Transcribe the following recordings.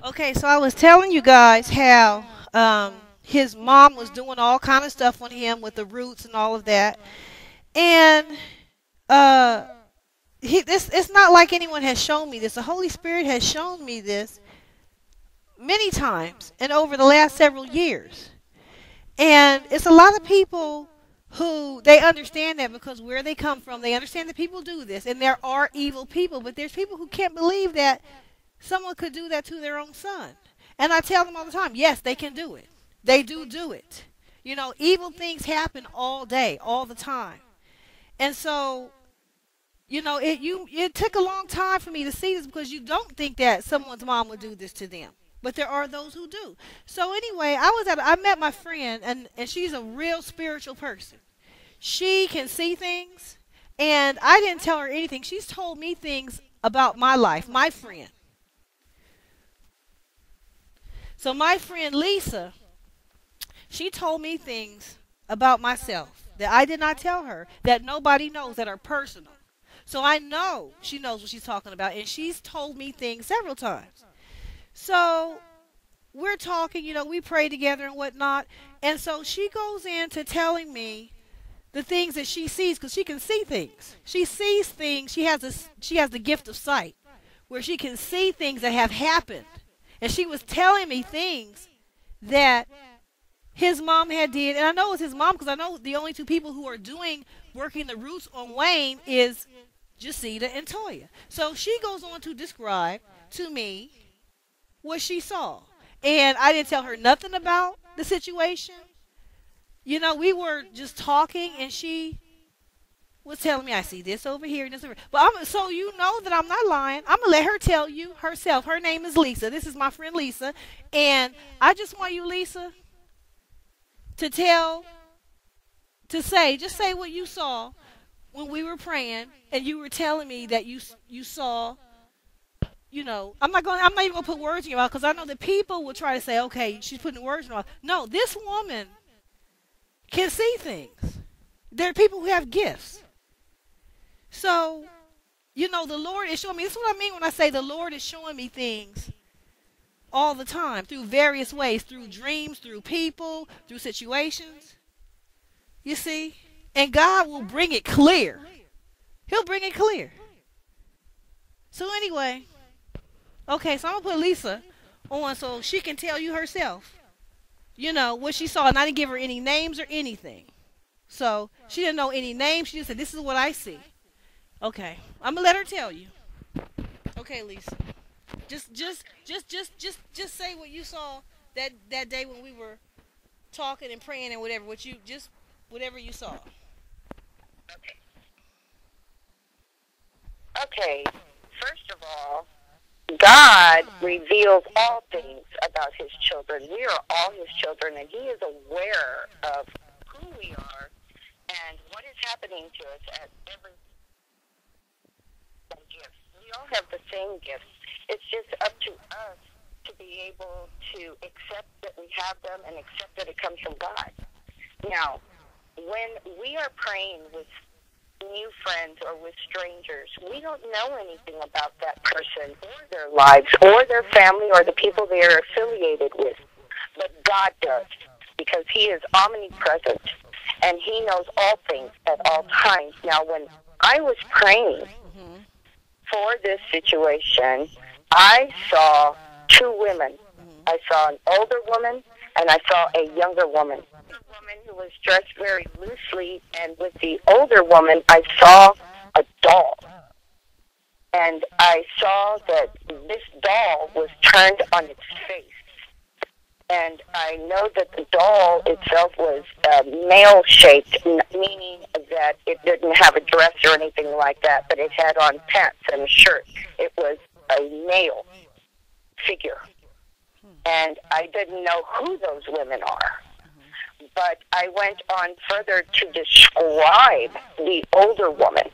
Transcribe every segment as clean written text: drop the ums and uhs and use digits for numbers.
Okay, so I was telling you guys how his mom was doing all kind of stuff on him with the roots and all of that, and uh, this it's not like anyone has shown me this. The Holy Spirit has shown me this many times and over the last several years, and it's a lot of people who they understand that because where they come from, they understand that people do this, and there are evil people, but there's people who can't believe that someone could do that to their own son. And I tell them all the time, yes, they can do it. They do it. You know, evil things happen all day, all the time. And so, you know, it took a long time for me to see this because you don't think that someone's mom would do this to them. But there are those who do. So anyway, I met my friend, and she's a real spiritual person. She can see things, and I didn't tell her anything. She's told me things about my life, my friend. So my friend Lisa, she told me things about myself that I did not tell her, that nobody knows, that are personal. So I know she knows what she's talking about, and she's told me things several times. So we're talking, you know, we pray together and whatnot, and so she goes into telling me the things that she sees, because she can see things. She sees things. She has the gift of sight, where she can see things that have happened. And she was telling me things that his mom had did. And I know it's his mom because I know the only two people who are working the roots on Wayne is Jacita and Toya. So she goes on to describe to me what she saw. And I didn't tell her nothing about the situation. You know, we were just talking, and she was telling me, I see this over here and this over here. But so you know that I'm not lying. I'm going to let her tell you herself. Her name is Lisa. This is my friend Lisa. And I just want you, Lisa, to just say what you saw when we were praying, and you were telling me that you saw, you know, I'm not even going to put words in your mouth, because I know that people will try to say, okay, she's putting words in your mouth. No, this woman can see things. There are people who have gifts. So, you know, the Lord is showing me. This is what I mean when I say the Lord is showing me things all the time through various ways, through dreams, through people, through situations. You see? And God will bring it clear. He'll bring it clear. So anyway, okay, so I'm going to put Lisa on so she can tell you herself, you know, what she saw. And I didn't give her any names or anything. So she didn't know any names. She just said, this is what I see. Okay, I'm going to let her tell you. Okay, Lisa. Just say what you saw that day when we were talking and praying and whatever. Whatever you saw. Okay. First of all, God reveals all things about his children. We are all his children, and he is aware of who we are and what is happening to us at every gift. We all have the same gifts. It's just up to us to be able to accept that we have them and accept that it comes from God. Now, when we are praying with new friends or with strangers, we don't know anything about that person or their lives or their family or the people they are affiliated with. But God does, because he is omnipresent and he knows all things at all times. Now, when I was praying for this situation, I saw two women. I saw an older woman and I saw a younger woman. The woman who was dressed very loosely, and with the older woman, I saw a doll. And I saw that this doll was turned on its face. And I know that the doll itself was male-shaped, meaning that it didn't have a dress or anything like that, but it had on pants and a shirt. It was a male figure. And I didn't know who those women are. But I went on further to describe the older woman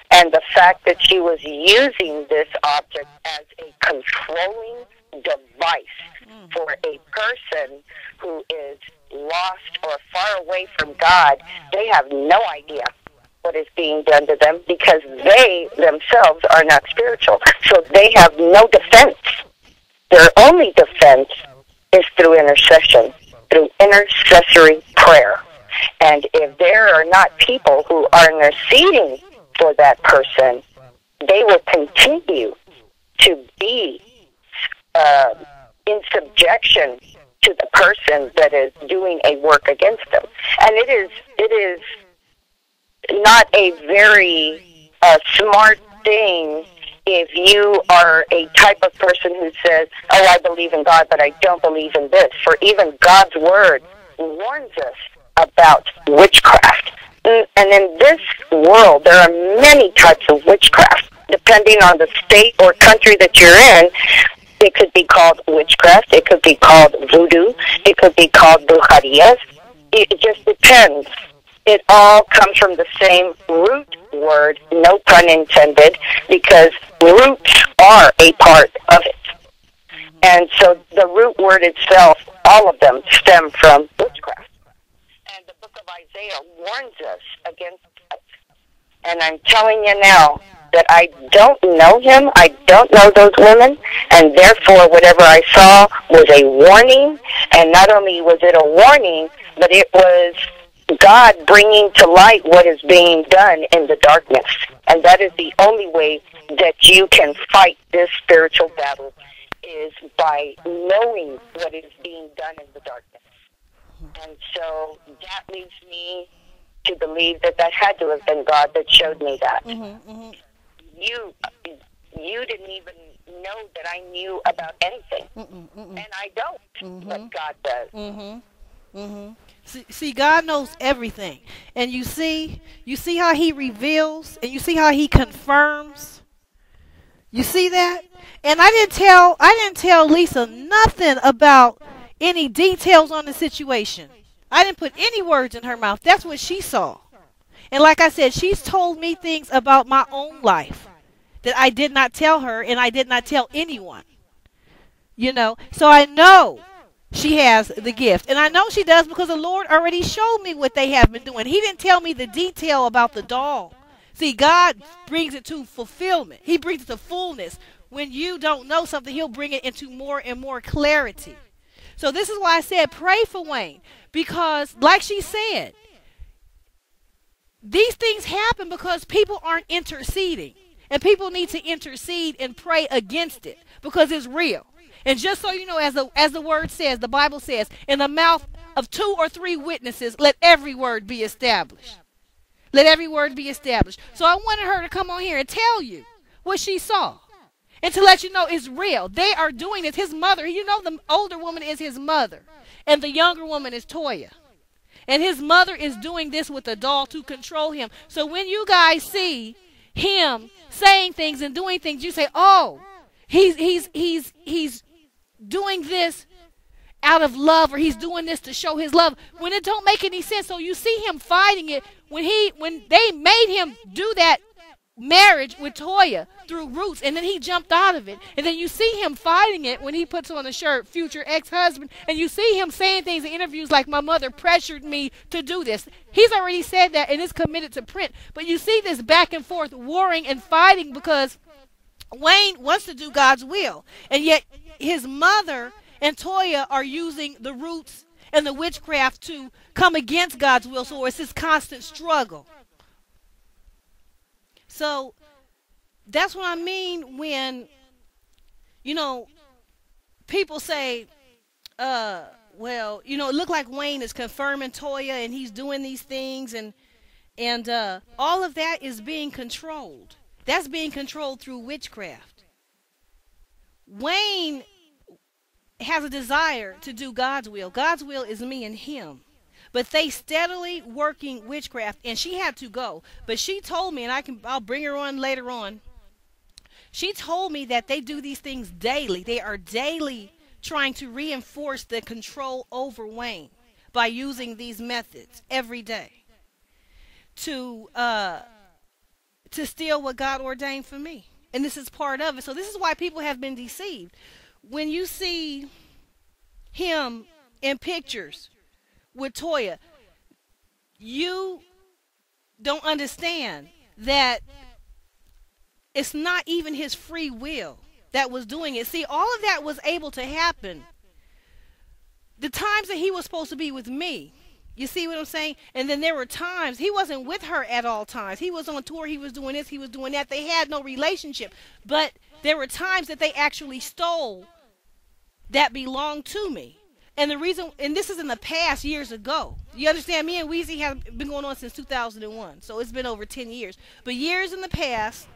and the fact that she was using this object as a controlling device for a person who is lost or far away from God. They have no idea what is being done to them because they themselves are not spiritual. So they have no defense. Their only defense is through intercession, through intercessory prayer. And if there are not people who are interceding for that person, they will continue to be in subjection to the person that is doing a work against them. And it is not a very smart thing if you are a type of person who says, oh, I believe in God, but I don't believe in this. For even God's word warns us about witchcraft. And in this world, there are many types of witchcraft. Depending on the state or country that you're in, it could be called witchcraft, it could be called voodoo, it could be called brujerías. It just depends. It all comes from the same root word, no pun intended, because roots are a part of it. And so the root word itself, all of them stem from witchcraft. And the book of Isaiah warns us against that. And I'm telling you now that I don't know him, I don't know those women, and therefore whatever I saw was a warning. And not only was it a warning, but it was God bringing to light what is being done in the darkness. And that is the only way that you can fight this spiritual battle, is by knowing what is being done in the darkness. And so that leads me to believe that that had to have been God that showed me that. You didn't even know that I knew about anything. And I don't, but God does. See, God knows everything, and you see how He reveals, and you see how He confirms. You see that? And I didn't tell Lisa nothing about any details on the situation. I didn't put any words in her mouth. That's what she saw. And like I said, she's told me things about my own life that I did not tell her, and I did not tell anyone. You know, so I know she has the gift. And I know she does because the Lord already showed me what they have been doing. He didn't tell me the detail about the doll. See, God brings it to fulfillment. He brings it to fullness. When you don't know something, He'll bring it into more and more clarity. So this is why I said pray for Wayne. Because, like she said, these things happen because people aren't interceding. And people need to intercede and pray against it because it's real. And just so you know, as the word says, the Bible says, in the mouth of 2 or 3 witnesses, let every word be established. Let every word be established. So I wanted her to come on here and tell you what she saw. And to let you know it's real. They are doing this. His mother, you know, the older woman is his mother. And the younger woman is Toya. And his mother is doing this with a doll to control him. So when you guys see him saying things and doing things, you say, oh, he's doing this out of love, or he's doing this to show his love, when it don't make any sense. So you see him fighting it when they made him do that marriage with Toya through roots, and then he jumped out of it. And then you see him fighting it when he puts on the shirt future ex-husband, and you see him saying things in interviews like, my mother pressured me to do this. He's already said that, and it's committed to print. But you see this back and forth warring and fighting because Wayne wants to do God's will, and yet his mother and Toya are using the roots and the witchcraft to come against God's will. So it's this constant struggle. So that's what I mean when, you know, people say, well, you know, it looked like Wayne is confirming Toya and he's doing these things, and all of that is being controlled. That's being controlled through witchcraft. Wayne has a desire to do God's will. God's will is me and him. But they steadily working witchcraft, and she had to go. But she told me, and I'll bring her on later on. She told me that they do these things daily. They are daily trying to reinforce the control over Wayne by using these methods every day to steal what God ordained for me. And this is part of it. So this is why people have been deceived. When you see him in pictures with Toya, you don't understand that it's not even his free will that was doing it. See, all of that was able to happen the times that he was supposed to be with me. You see what I'm saying? And then there were times he wasn't with her at all times. He was on tour, he was doing this, he was doing that. They had no relationship. But there were times that they actually stole that belonged to me. And the reason, and this is in the past, years ago. You understand? Me and Weezy have been going on since 2001. So it's been over 10 years. But years in the past,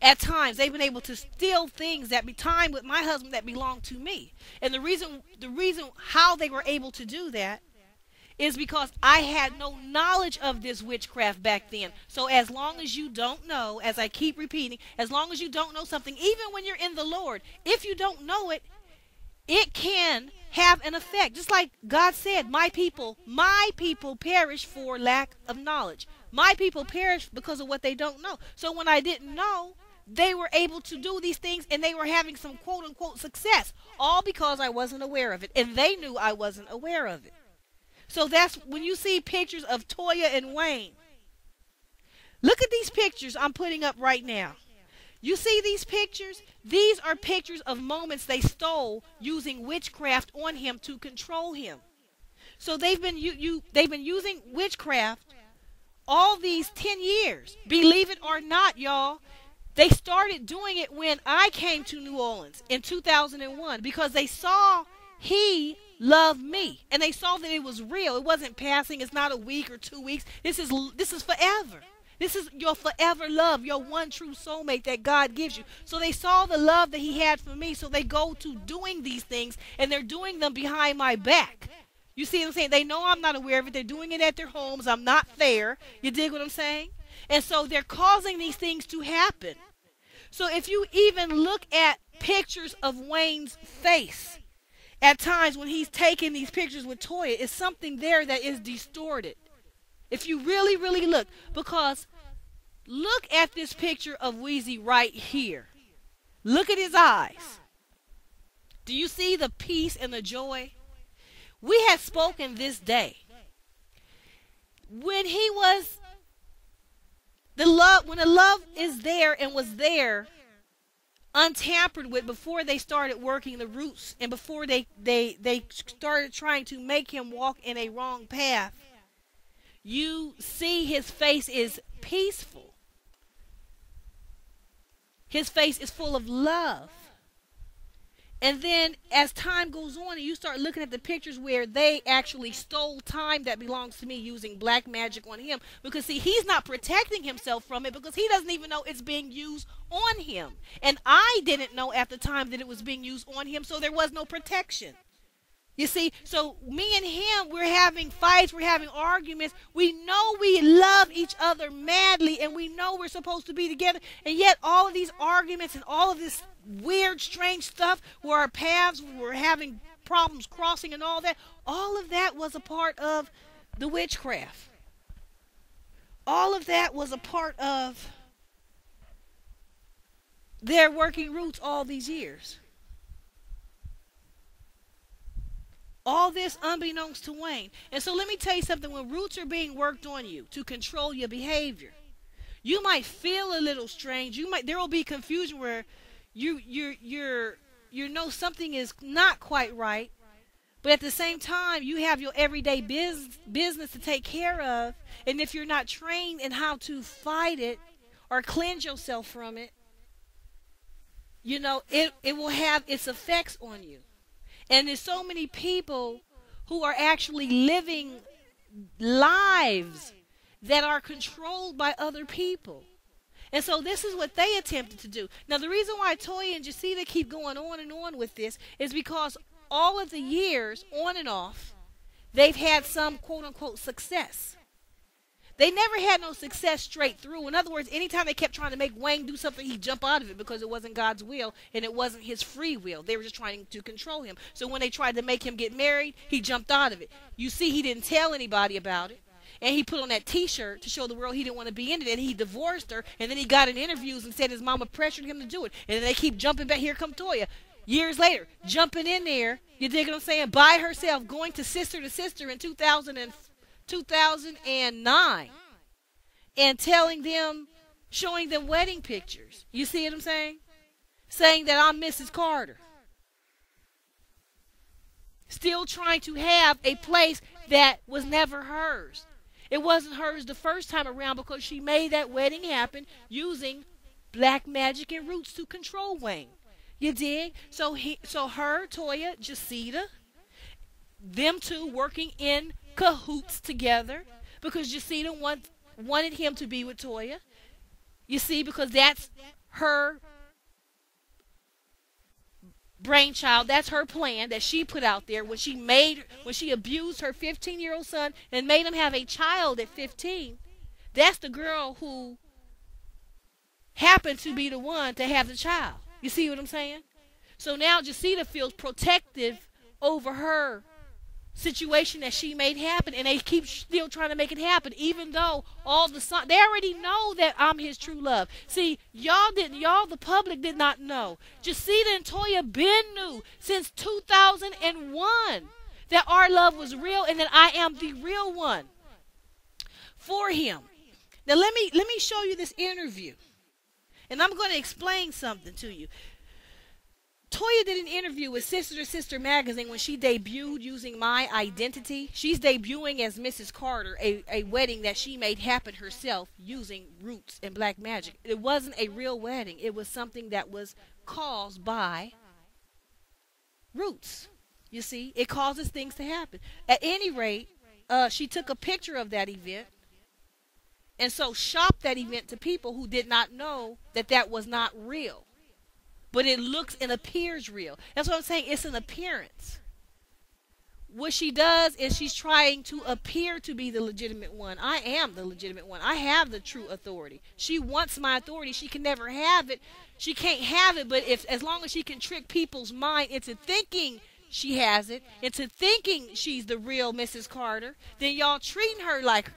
at times they've been able to steal things that be time with my husband that belonged to me. And the reason how they were able to do that is because I had no knowledge of this witchcraft back then. So as long as you don't know, as I keep repeating, as long as you don't know something, even when you're in the Lord, if you don't know it, it can have an effect. Just like God said, my people perish for lack of knowledge. My people perish because of what they don't know. So when I didn't know, they were able to do these things and they were having some quote unquote success, all because I wasn't aware of it. And they knew I wasn't aware of it. So that's when you see pictures of Toya and Wayne. Look at these pictures I'm putting up right now. You see these pictures? These are pictures of moments they stole using witchcraft on him to control him. So they've been using witchcraft all these 10 years. Believe it or not, y'all. They started doing it when I came to New Orleans in 2001 because they saw he loved me and they saw that it was real. It wasn't passing. It's not a week or 2 weeks. This is forever. This is your forever love, your one true soulmate that God gives you. So they saw the love that he had for me. So they go to doing these things and they're doing them behind my back. You see what I'm saying? They know I'm not aware of it. They're doing it at their homes. I'm not there. You dig what I'm saying? And so they're causing these things to happen. So if you even look at pictures of Wayne's face, at times when he's taking these pictures with Toya, it's something there that is distorted. If you really, really look, because look at this picture of Weezy right here. Look at his eyes. Do you see the peace and the joy? We had spoken this day. When he was, when the love is there and was there, untampered with before they started working the roots and before they started trying to make him walk in a wrong path, you see his face is peaceful. His face is full of love. And then as time goes on and you start looking at the pictures where they actually stole time that belongs to me using black magic on him, because see, he's not protecting himself from it because he doesn't even know it's being used on him. And I didn't know at the time that it was being used on him, so there was no protection. You see, so me and him, we're having fights, we're having arguments. We know we love each other madly and we know we're supposed to be together. And yet all of these arguments and all of this weird, strange stuff where our paths were having problems crossing and all of that was a part of the witchcraft. All of that was a part of their working roots all these years. All this unbeknownst to Wayne. And so let me tell you something. When roots are being worked on you to control your behavior, you might feel a little strange. There will be confusion where you know something is not quite right, but at the same time you have your everyday business to take care of. And if you're not trained in how to fight it or cleanse yourself from it, you know, it will have its effects on you. And there's so many people who are actually living lives that are controlled by other people. And so this is what they attempted to do. Now, the reason why Toya and Jacita keep going on and on with this is because all of the years, on and off, they've had some quote-unquote success. They never had no success straight through. In other words, anytime they kept trying to make Wayne do something, he'd jump out of it because it wasn't God's will and it wasn't his free will. They were just trying to control him. So when they tried to make him get married, he jumped out of it. You see, he didn't tell anybody about it. And he put on that T-shirt to show the world he didn't want to be in it. And he divorced her. And then he got in interviews and said his mama pressured him to do it. And then they keep jumping back. Here come Toya. Years later, jumping in there, you dig what I'm saying, by herself, going to sister in 2009. And telling them, showing them wedding pictures. You see what I'm saying? saying that I'm Mrs. Carter, still trying to have a place that was never hers. It wasn't hers the first time around because she made that wedding happen using black magic and roots to control Wayne. You dig? So her, Toya, Jacita, them two working in cahoots together because Jacita wanted him to be with Toya. You see, because that's her brainchild, that's her plan that she put out there when she abused her 15-year-old son and made him have a child at 15. That's the girl who happened to be the one to have the child. You see what I'm saying? So now Jacita feels protective over her situation that she made happen, and they keep still trying to make it happen, even though all the son, they already know that I'm his true love. See, y'all the public did not know. Jacita and Toya been knew since 2001 that our love was real and that I am the real one for him. Now let me show you this interview, and I'm going to explain something to you. Toya did an interview with Sister to Sister magazine when she debuted using my identity. She's debuting as Mrs. Carter, a wedding that she made happen herself using roots and black magic. It wasn't a real wedding. It was something that was caused by roots. You see, it causes things to happen. At any rate, she took a picture of that event and so shopped that event to people who did not know that that was not real. But it looks and appears real. That's what I'm saying. It's an appearance. What she does is she's trying to appear to be the legitimate one. I am the legitimate one. I have the true authority. She wants my authority. She can never have it. She can't have it, but as long as she can trick people's mind into thinking she has it, into thinking she's the real Mrs. Carter, then y'all treating her like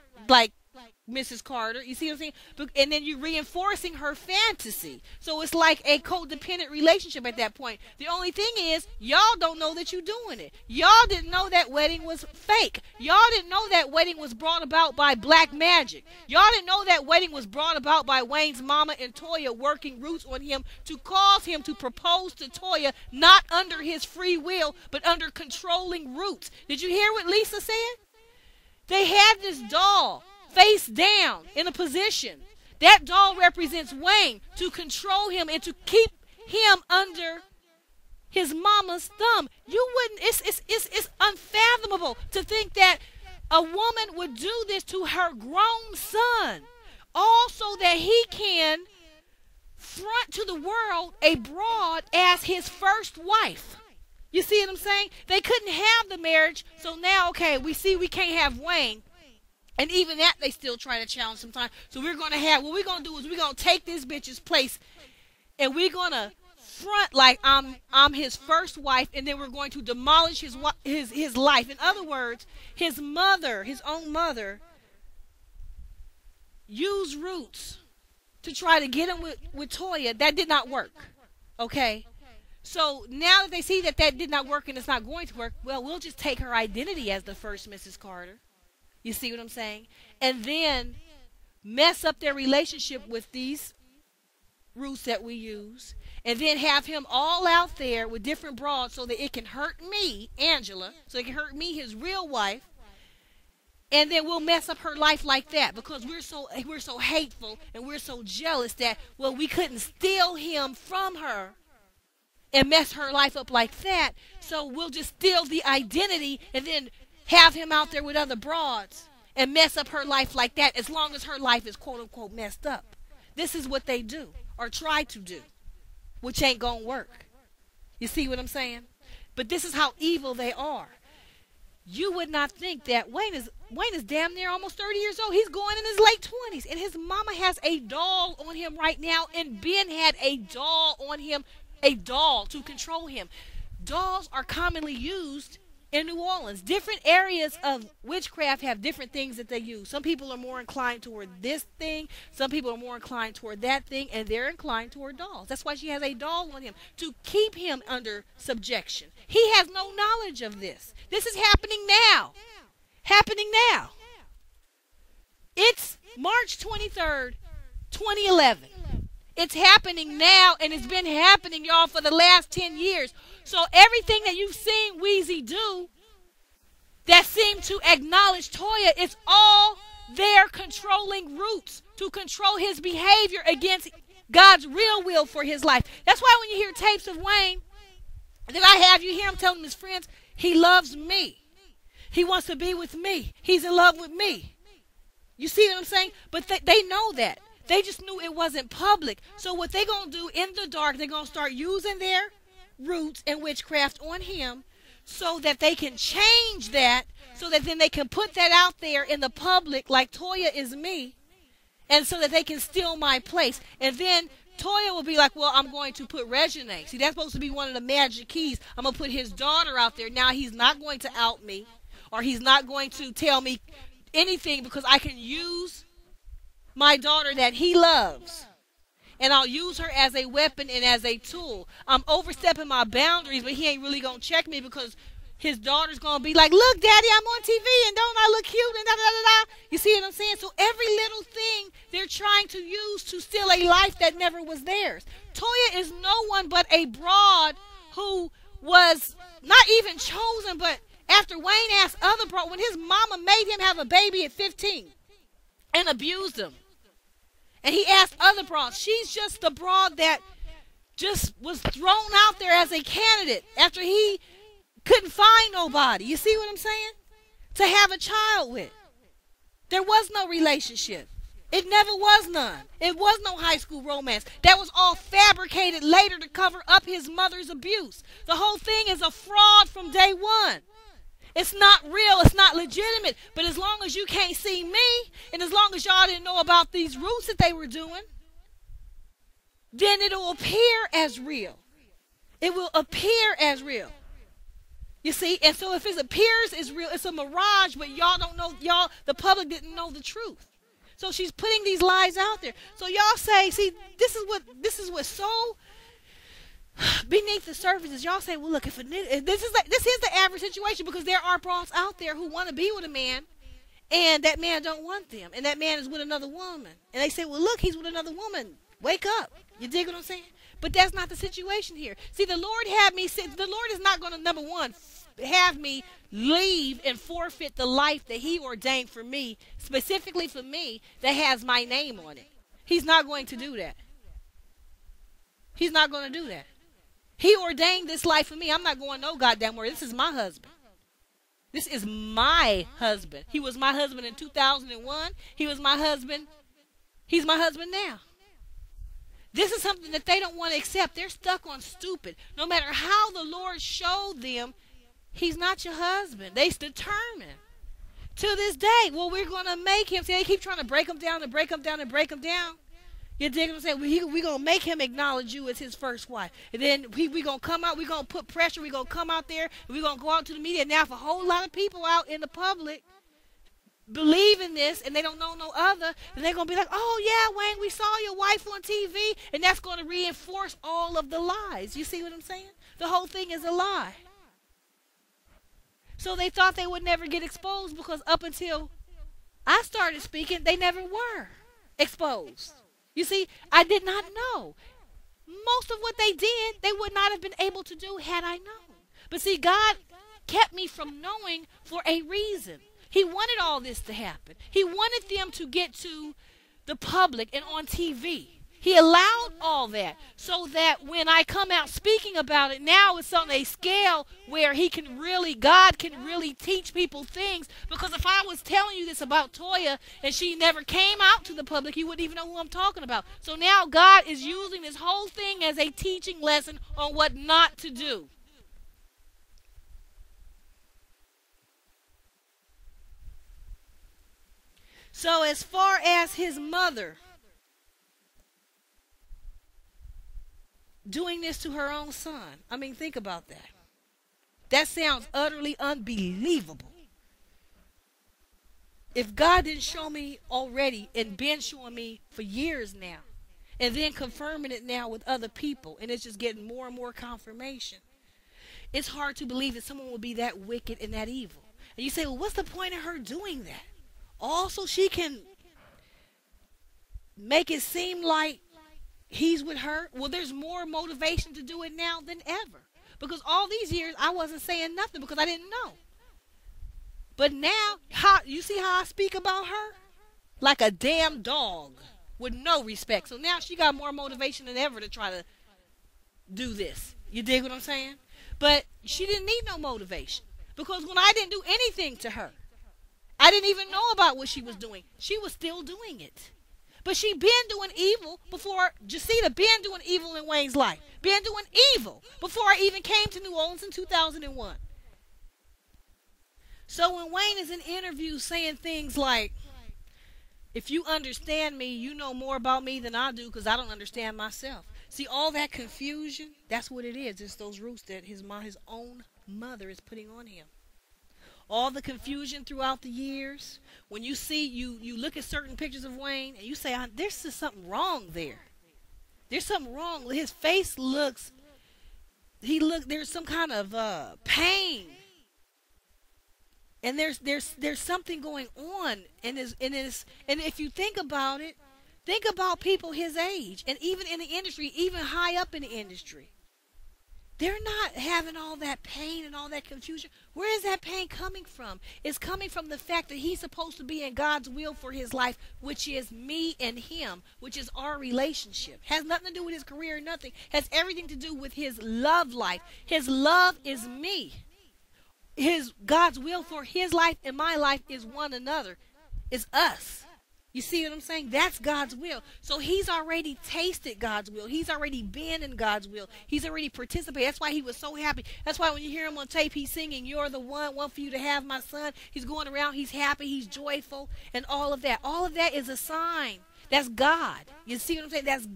Mrs. Carter. You see what I'm saying? And then you're reinforcing her fantasy. So it's like a codependent relationship at that point. The only thing is, y'all don't know that you're doing it. Y'all didn't know that wedding was fake. Y'all didn't know that wedding was brought about by black magic. Y'all didn't know that wedding was brought about by Wayne's mama and Toya working roots on him to cause him to propose to Toya, not under his free will, but under controlling roots. Did you hear what Lisa said? They had this doll face down in a position. That doll represents Wayne to control him and to keep him under his mama's thumb. You wouldn't, it's unfathomable to think that a woman would do this to her grown son, all so that he can front to the world a broad as his first wife. You see what I'm saying? They couldn't have the marriage, so now, okay, we see we can't have Wayne. And even that they still try to challenge sometimes. So we're going to have, what we're going to do is we're going to take this bitch's place and we're going to front like I'm his first wife, and then we're going to demolish his life. In other words, his mother, his own mother, used roots to try to get him with Toya. That did not work. Okay? So now that they see that did not work and it's not going to work, well, we'll just take her identity as the first Mrs. Carter. You see what I'm saying? And then mess up their relationship with these roots that we use. And then have him all out there with different broads so that it can hurt me, Angela, so it can hurt me, his real wife. And then we'll mess up her life like that because we're so hateful and we're so jealous that, well, we couldn't steal him from her and mess her life up like that. So we'll just steal the identity and then have him out there with other broads and mess up her life like that, as long as her life is quote-unquote messed up. This is what they do, or try to do, which ain't gonna work. You see what I'm saying? But this is how evil they are. You would not think that Wayne is damn near almost 30 years old. He's going in his late 20s, and his mama has a doll on him right now, and Ben had a doll on him, a doll to control him. Dolls are commonly used in New Orleans. Different areas of witchcraft have different things that they use. Some people are more inclined toward this thing. Some people are more inclined toward that thing, and they're inclined toward dolls. That's why she has a doll on him, to keep him under subjection. He has no knowledge of this. This is happening now. Happening now. It's March 23rd, 2011. It's happening now, and it's been happening, y'all, for the last 10 years. So everything that you've seen Weezy do that seem to acknowledge Toya, it's all their controlling roots to control his behavior against God's real will for his life. That's why when you hear tapes of Wayne, that I have, you hear him telling his friends, he loves me. He wants to be with me. He's in love with me. You see what I'm saying? But they know that. They just knew it wasn't public. So what they going to do in the dark, they're going to start using their roots and witchcraft on him so that they can change that, so that then they can put that out there in the public like Toya is me, and so that they can steal my place. And then Toya will be like, well, I'm going to put Regine. See, that's supposed to be one of the magic keys. I'm going to put his daughter out there. Now he's not going to out me, or he's not going to tell me anything, because I can use my daughter that he loves, and I'll use her as a weapon and as a tool. I'm overstepping my boundaries, but he ain't really going to check me, because his daughter's going to be like, look, Daddy, I'm on TV, and don't I look cute, and da-da-da-da. You see what I'm saying? So every little thing they're trying to use to steal a life that never was theirs. Toya is no one but a broad who was not even chosen, but after Wayne asked other broad, when his mama made him have a baby at 15 and abused him, and he asked other broads, she's just the broad that just was thrown out there as a candidate after he couldn't find nobody. You see what I'm saying? To have a child with. There was no relationship. It never was none. It was no high school romance. That was all fabricated later to cover up his mother's abuse. The whole thing is a fraud from day one. It's not real. It's not legitimate. But as long as you can't see me, and as long as y'all didn't know about these roots that they were doing, then it'll appear as real. It will appear as real. You see? And so if it appears as real, it's a mirage, but y'all don't know, the public didn't know the truth. So she's putting these lies out there. So y'all say, see, this is what's so beneath the surface is y'all say, well, look, if this is the average situation, because there are bras out there who want to be with a man, and that man don't want them, and that man is with another woman, and they say, well, look, he's with another woman. Wake up. You dig what I'm saying? But that's not the situation here. See, the Lord had me say, the Lord is not going to, number one, have me leave and forfeit the life that he ordained for me, specifically for me, that has my name on it. He's not going to do that. He's not going to do that. He ordained this life for me. I'm not going no goddamn where. This is my husband. This is my husband. He was my husband in 2001. He was my husband. He's my husband now. This is something that they don't want to accept. They're stuck on stupid. No matter how the Lord showed them, he's not your husband. They're determined. To this day, well, we're going to make him. See, they keep trying to break him down and break him down and break him down. You dig what I'm saying? We're going to make him acknowledge you as his first wife. And then we're going to come out. We're going to put pressure. We're going to come out there. And we're going to go out to the media. Now, if a whole lot of people out in the public believe in this and they don't know no other, then they're going to be like, oh, yeah, Wayne, we saw your wife on TV. And that's going to reinforce all of the lies. You see what I'm saying? The whole thing is a lie. So they thought they would never get exposed, because up until I started speaking, they never were exposed. You see, I did not know. Most of what they did, they would not have been able to do had I known. But see, God kept me from knowing for a reason. He wanted all this to happen. He wanted them to get to the public and on TV. He allowed all that so that when I come out speaking about it, now it's on a scale where God can really teach people things. Because if I was telling you this about Toya and she never came out to the public, you wouldn't even know who I'm talking about. So now God is using this whole thing as a teaching lesson on what not to do. So as far as his mother doing this to her own son, I mean, think about that. That sounds utterly unbelievable. If God didn't show me already and been showing me for years now, and then confirming it now with other people, and it's just getting more and more confirmation, it's hard to believe that someone will be that wicked and that evil. And you say, well, what's the point of her doing that? Also, she can make it seem like he's with her. Well, there's more motivation to do it now than ever. Because all these years I wasn't saying nothing because I didn't know. But now, how you see how I speak about her? Like a damn dog with no respect. So now she got more motivation than ever to try to do this. You dig what I'm saying? But she didn't need no motivation. Because when I didn't do anything to her, I didn't even know about what she was doing. She was still doing it. But she been doing evil before. Jacita been doing evil in Wayne's life. Been doing evil before I even came to New Orleans in 2001. So when Wayne is in interviews saying things like, if you understand me, you know more about me than I do because I don't understand myself. See, all that confusion, that's what it is. It's those roots that his own mother is putting on him. All the confusion throughout the years. When you see, you look at certain pictures of Wayne and you say, there's just something wrong there. There's something wrong. His face looks, there's some kind of pain. And there's something going on and if you think about it, think about people his age and even in the industry, even high up in the industry. They're not having all that pain and all that confusion. Where is that pain coming from? It's coming from the fact that he's supposed to be in God's will for his life, which is me and him, which is our relationship. Has nothing to do with his career or nothing. Has everything to do with his love life. His love is me. God's will for his life and my life is one another. It's us. You see what I'm saying? That's God's will. So he's already tasted God's will. He's already been in God's will. He's already participated. That's why he was so happy. That's why when you hear him on tape, he's singing, "You're the one for you to have, my son." He's going around, he's happy, he's joyful, and all of that. All of that is a sign. That's God. You see what I'm saying? That's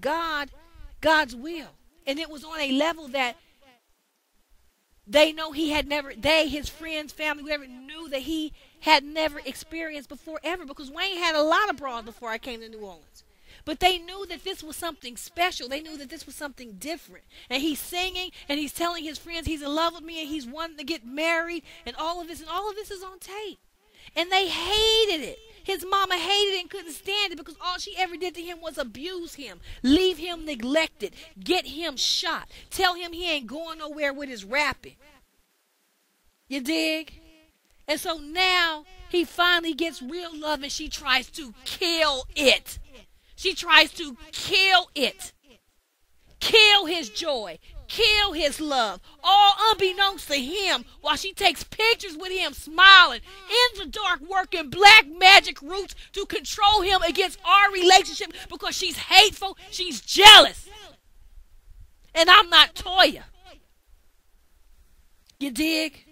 God's will. And it was on a level that they know he had never, his friends, family, whoever, knew that he had never experienced before ever. Because Wayne had a lot of bras before I came to New Orleans. But they knew that this was something special. They knew that this was something different. And he's singing and he's telling his friends he's in love with me and he's wanting to get married and all of this. And all of this is on tape. And they hated it. His mama hated it and couldn't stand it because all she ever did to him was abuse him, leave him neglected, get him shot, tell him he ain't going nowhere with his rapping. You dig? And so now he finally gets real love and she tries to kill it. She tries to kill it. Kill his joy. Kill his love. All unbeknownst to him while she takes pictures with him smiling in the dark working black magic roots to control him against our relationship because she's hateful. She's jealous. And I'm not Toya. You dig?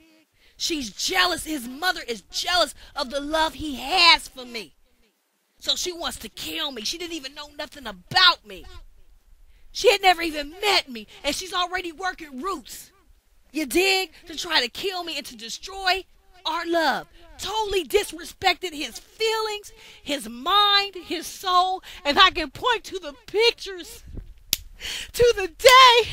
She's jealous. His mother is jealous of the love he has for me. So she wants to kill me. She didn't even know nothing about me. She had never even met me. And she's already working roots. You dig? To try to kill me and to destroy our love. Totally disrespected his feelings, his mind, his soul. And I can point to the pictures to the day.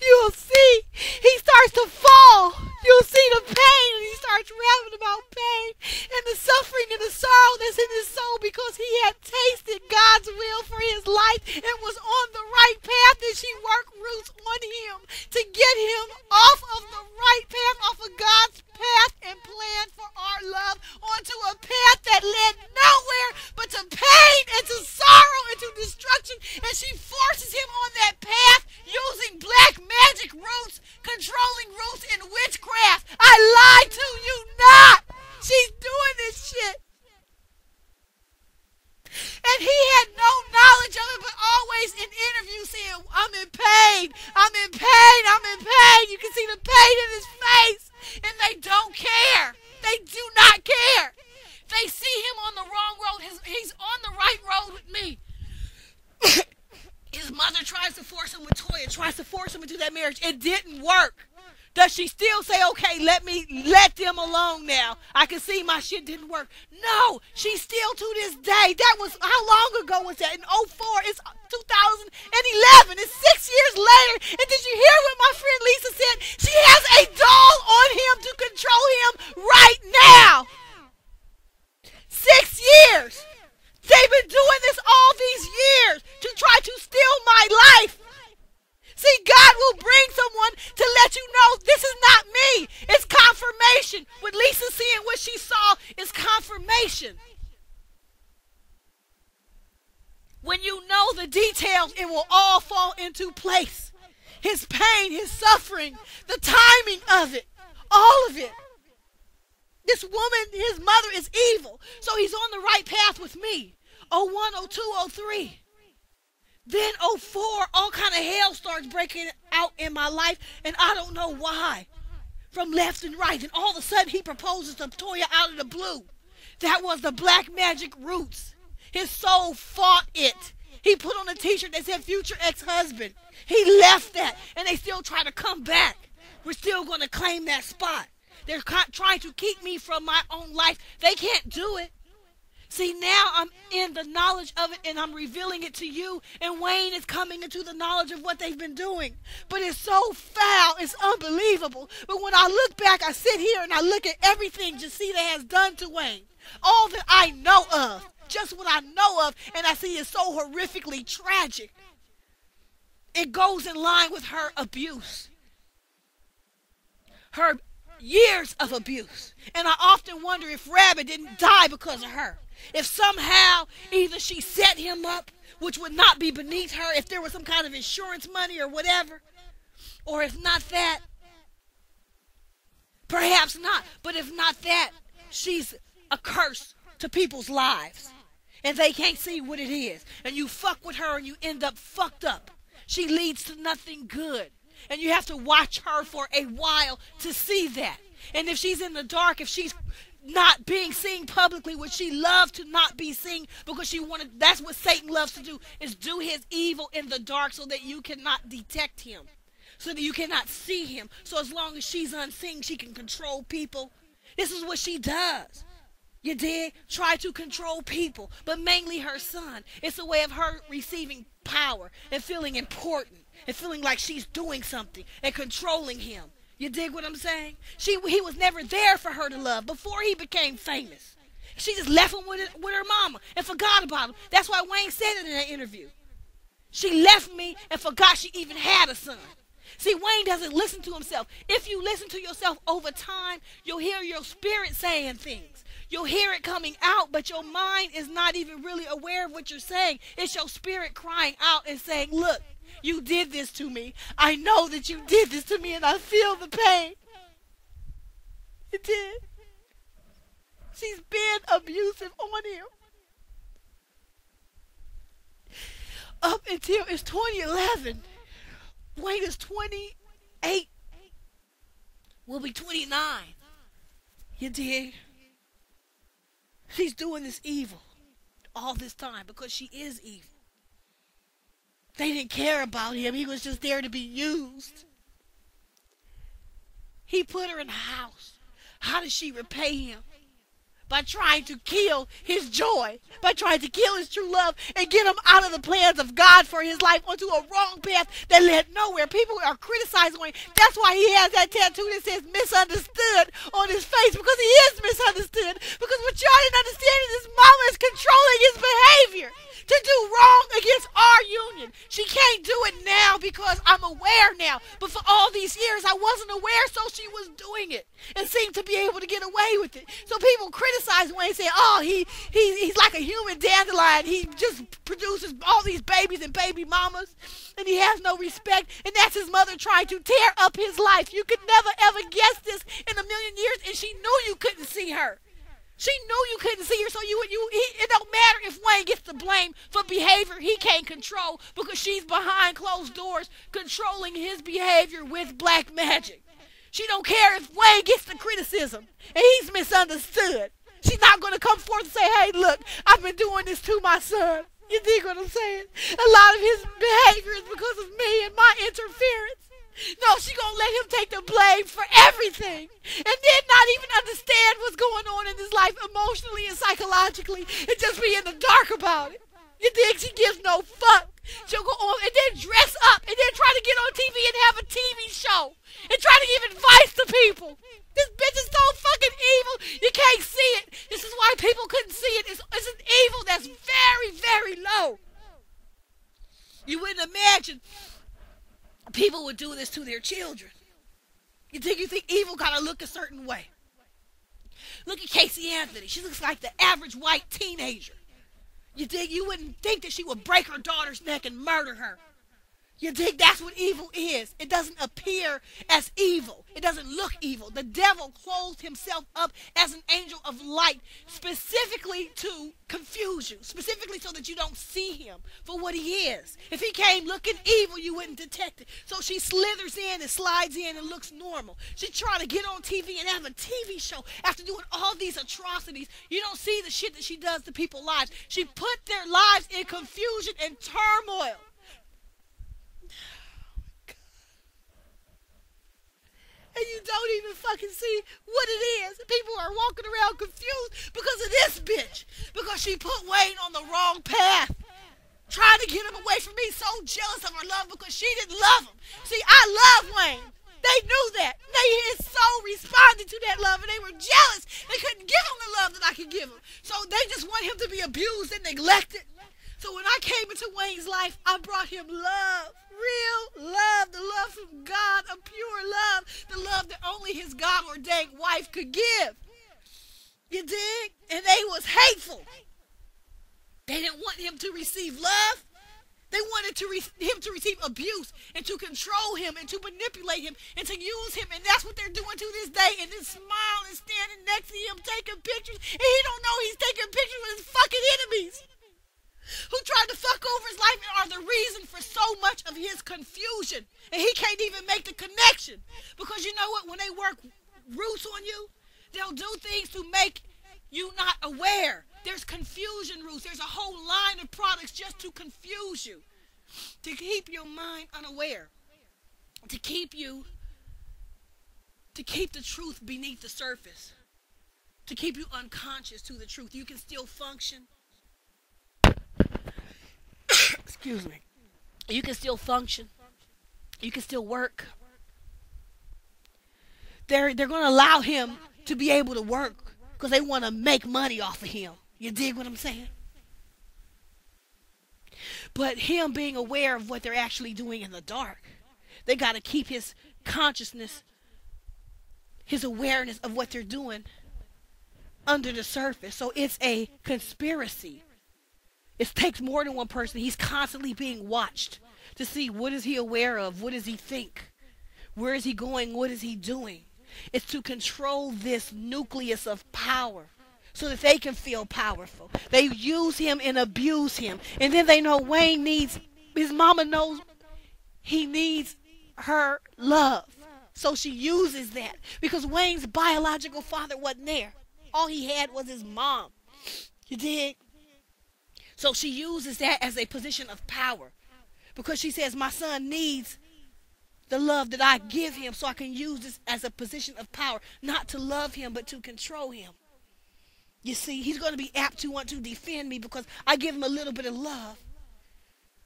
You'll see he starts to fall. You'll see the pain and he starts rapping about pain and the suffering and the sorrow that's in his soul because he had tasted God's will for his life and was on the right path and she worked roots on him to get him off of the right path, off of God's path and plan for our love onto a path that led nowhere but to pain and to sorrow and to destruction. And she forces him on that path using black magic roots, controlling roots in witchcraft. I lied to you not. She's doing this shit. And he had no knowledge of it, but always in interviews saying, "I'm in pain, I'm in pain, I'm in pain." You can see the pain in his face. And they don't care. They do not care. They see him on the wrong road. He's on the right road with me. His mother tries to force him with Toya, tries to force him into that marriage. It didn't work. Does she still say, "Okay, let them alone now. I can see my shit didn't work"? No, she still to this day. That was, how long ago was that? In 04, it's 2011. It's 6 years later. And did you hear what my friend Lisa said? She has a doll on him to control him right now. 6 years. They've been doing this all it will all fall into place. His pain, his suffering, the timing of it, all of it. This woman, his mother is evil. So he's on the right path with me. Oh 01, oh 02, oh 03. Then 04, all kind of hell starts breaking out in my life, and I don't know why. From left and right, and all of a sudden he proposes to Toya out of the blue. That was the black magic roots. His soul fought it. He put on a t-shirt that said future ex-husband. He left that, and they still try to come back. We're still going to claim that spot. They're trying to keep me from my own life. They can't do it. See, now I'm in the knowledge of it, and I'm revealing it to you, and Wayne is coming into the knowledge of what they've been doing. But it's so foul, it's unbelievable. But when I look back, I sit here and I look at everything Jacita has done to Wayne. All that I know of, just what I know of, and I see is so horrifically tragic. It goes in line with her abuse. Her years of abuse. And I often wonder if Rabbit didn't die because of her. If somehow either she set him up, which would not be beneath her, if there was some kind of insurance money or whatever, or if not that, perhaps not, but if not that, she's a curse to people's lives, and they can't see what it is, and you fuck with her and you end up fucked up. She leads to nothing good, and you have to watch her for a while to see that. And if she's in the dark, if she's not being seen publicly, which she loves to not be seen, because she wanted, that's what Satan loves to do, is do his evil in the dark so that you cannot detect him, so that you cannot see him. So as long as she's unseen, she can control people. This is what she does. You dig? Try to control people, but mainly her son. It's a way of her receiving power and feeling important and feeling like she's doing something and controlling him. You dig what I'm saying? He was never there for her to love before he became famous. She just left him with her mama and forgot about him. That's why Wayne said it in that interview. She left me and forgot she even had a son. See, Wayne doesn't listen to himself. If you listen to yourself over time, you'll hear your spirit saying things. You'll hear it coming out, but your mind is not even really aware of what you're saying. It's your spirit crying out and saying, look, you did this to me. I know that you did this to me, and I feel the pain. You did. She's been abusive on him. Up until it's 2011. Wayne is 28. Will be 29. You dig? She's doing this evil all this time because she is evil. They didn't care about him. He was just there to be used. He put her in the house. How did she repay him? By trying to kill his joy, by trying to kill his true love and get him out of the plans of God for his life onto a wrong path that led nowhere. People are criticizing him. That's why he has that tattoo that says misunderstood on his face, because he is misunderstood. Because what y'all didn't understand is his mama is controlling his behavior to do wrong against our union. She can't do it now because I'm aware now. But for all these years, I wasn't aware, so she was doing it and seemed to be able to get away with it. So people criticize Wayne, say, oh, he's like a human dandelion. He just produces all these babies and baby mamas, and he has no respect. And that's his mother trying to tear up his life. You could never, ever guess this in a million years, and she knew you couldn't see her. She knew you couldn't see her, so it don't matter if Wayne gets the blame for behavior he can't control, because she's behind closed doors controlling his behavior with black magic. She don't care if Wayne gets the criticism and he's misunderstood. She's not going to come forth and say, hey, look, I've been doing this to my son. You dig what I'm saying? A lot of his behavior is because of me and my interference. No, she gonna let him take the blame for everything, and then not even understand what's going on in his life emotionally and psychologically, and just be in the dark about it. You think she gives no fuck? She'll go on and then dress up and then try to get on TV and have a TV show and try to give advice to people. This bitch is so fucking evil, you can't see it. This is why people couldn't see it. It's an evil that's very, very low. You wouldn't imagine people would do this to their children. You think evil gotta look a certain way. Look at Casey Anthony. She looks like the average white teenager. You dig? You wouldn't think that she would break her daughter's neck and murder her. You dig? That's what evil is. It doesn't appear as evil. It doesn't look evil. The devil clothed himself up as an angel of light specifically to confuse you, specifically so that you don't see him for what he is. If he came looking evil, you wouldn't detect it. So she slithers in and slides in and looks normal. She tried to get on TV and have a TV show after doing all these atrocities. You don't see the shit that she does to people's lives. She put their lives in confusion and turmoil. And you don't even fucking see what it is. People are walking around confused because of this bitch. Because she put Wayne on the wrong path. Trying to get him away from me. So jealous of her love because she didn't love him. See, I love Wayne. They knew that. His soul responded to that love and they were jealous. They couldn't give him the love that I could give him. So they just want him to be abused and neglected. So when I came into Wayne's life, I brought him love. Real love, the love from God, a pure love, the love that only his God-ordained wife could give. You dig? And they was hateful. They didn't want him to receive love. They wanted him to receive abuse and to control him and to manipulate him and to use him. And that's what they're doing to this day. And then smile and standing next to him taking pictures. And he don't know he's taking pictures with his fucking enemies who tried to fuck over his life and are the reason for so much of his confusion. And he can't even make the connection. Because you know what? When they work roots on you, they'll do things to make you not aware. There's confusion roots. There's a whole line of products just to confuse you. To keep your mind unaware. To keep the truth beneath the surface. To keep you unconscious to the truth. You can still function. Excuse me. You can still function. You can still work. They're going to allow him to be able to work because they want to make money off of him. You dig what I'm saying? But him being aware of what they're actually doing in the dark, they got to keep his consciousness, his awareness of what they're doing under the surface. So it's a conspiracy. It takes more than one person. He's constantly being watched to see what is he aware of, what does he think, where is he going, what is he doing. It's to control this nucleus of power so that they can feel powerful. They use him and abuse him. And then they know Wayne needs, his mama knows he needs her love. So she uses that because Wayne's biological father wasn't there. All he had was his mom. You dig? So she uses that as a position of power because she says, my son needs the love that I give him so I can use this as a position of power, not to love him, but to control him. You see, he's going to be apt to want to defend me because I give him a little bit of love.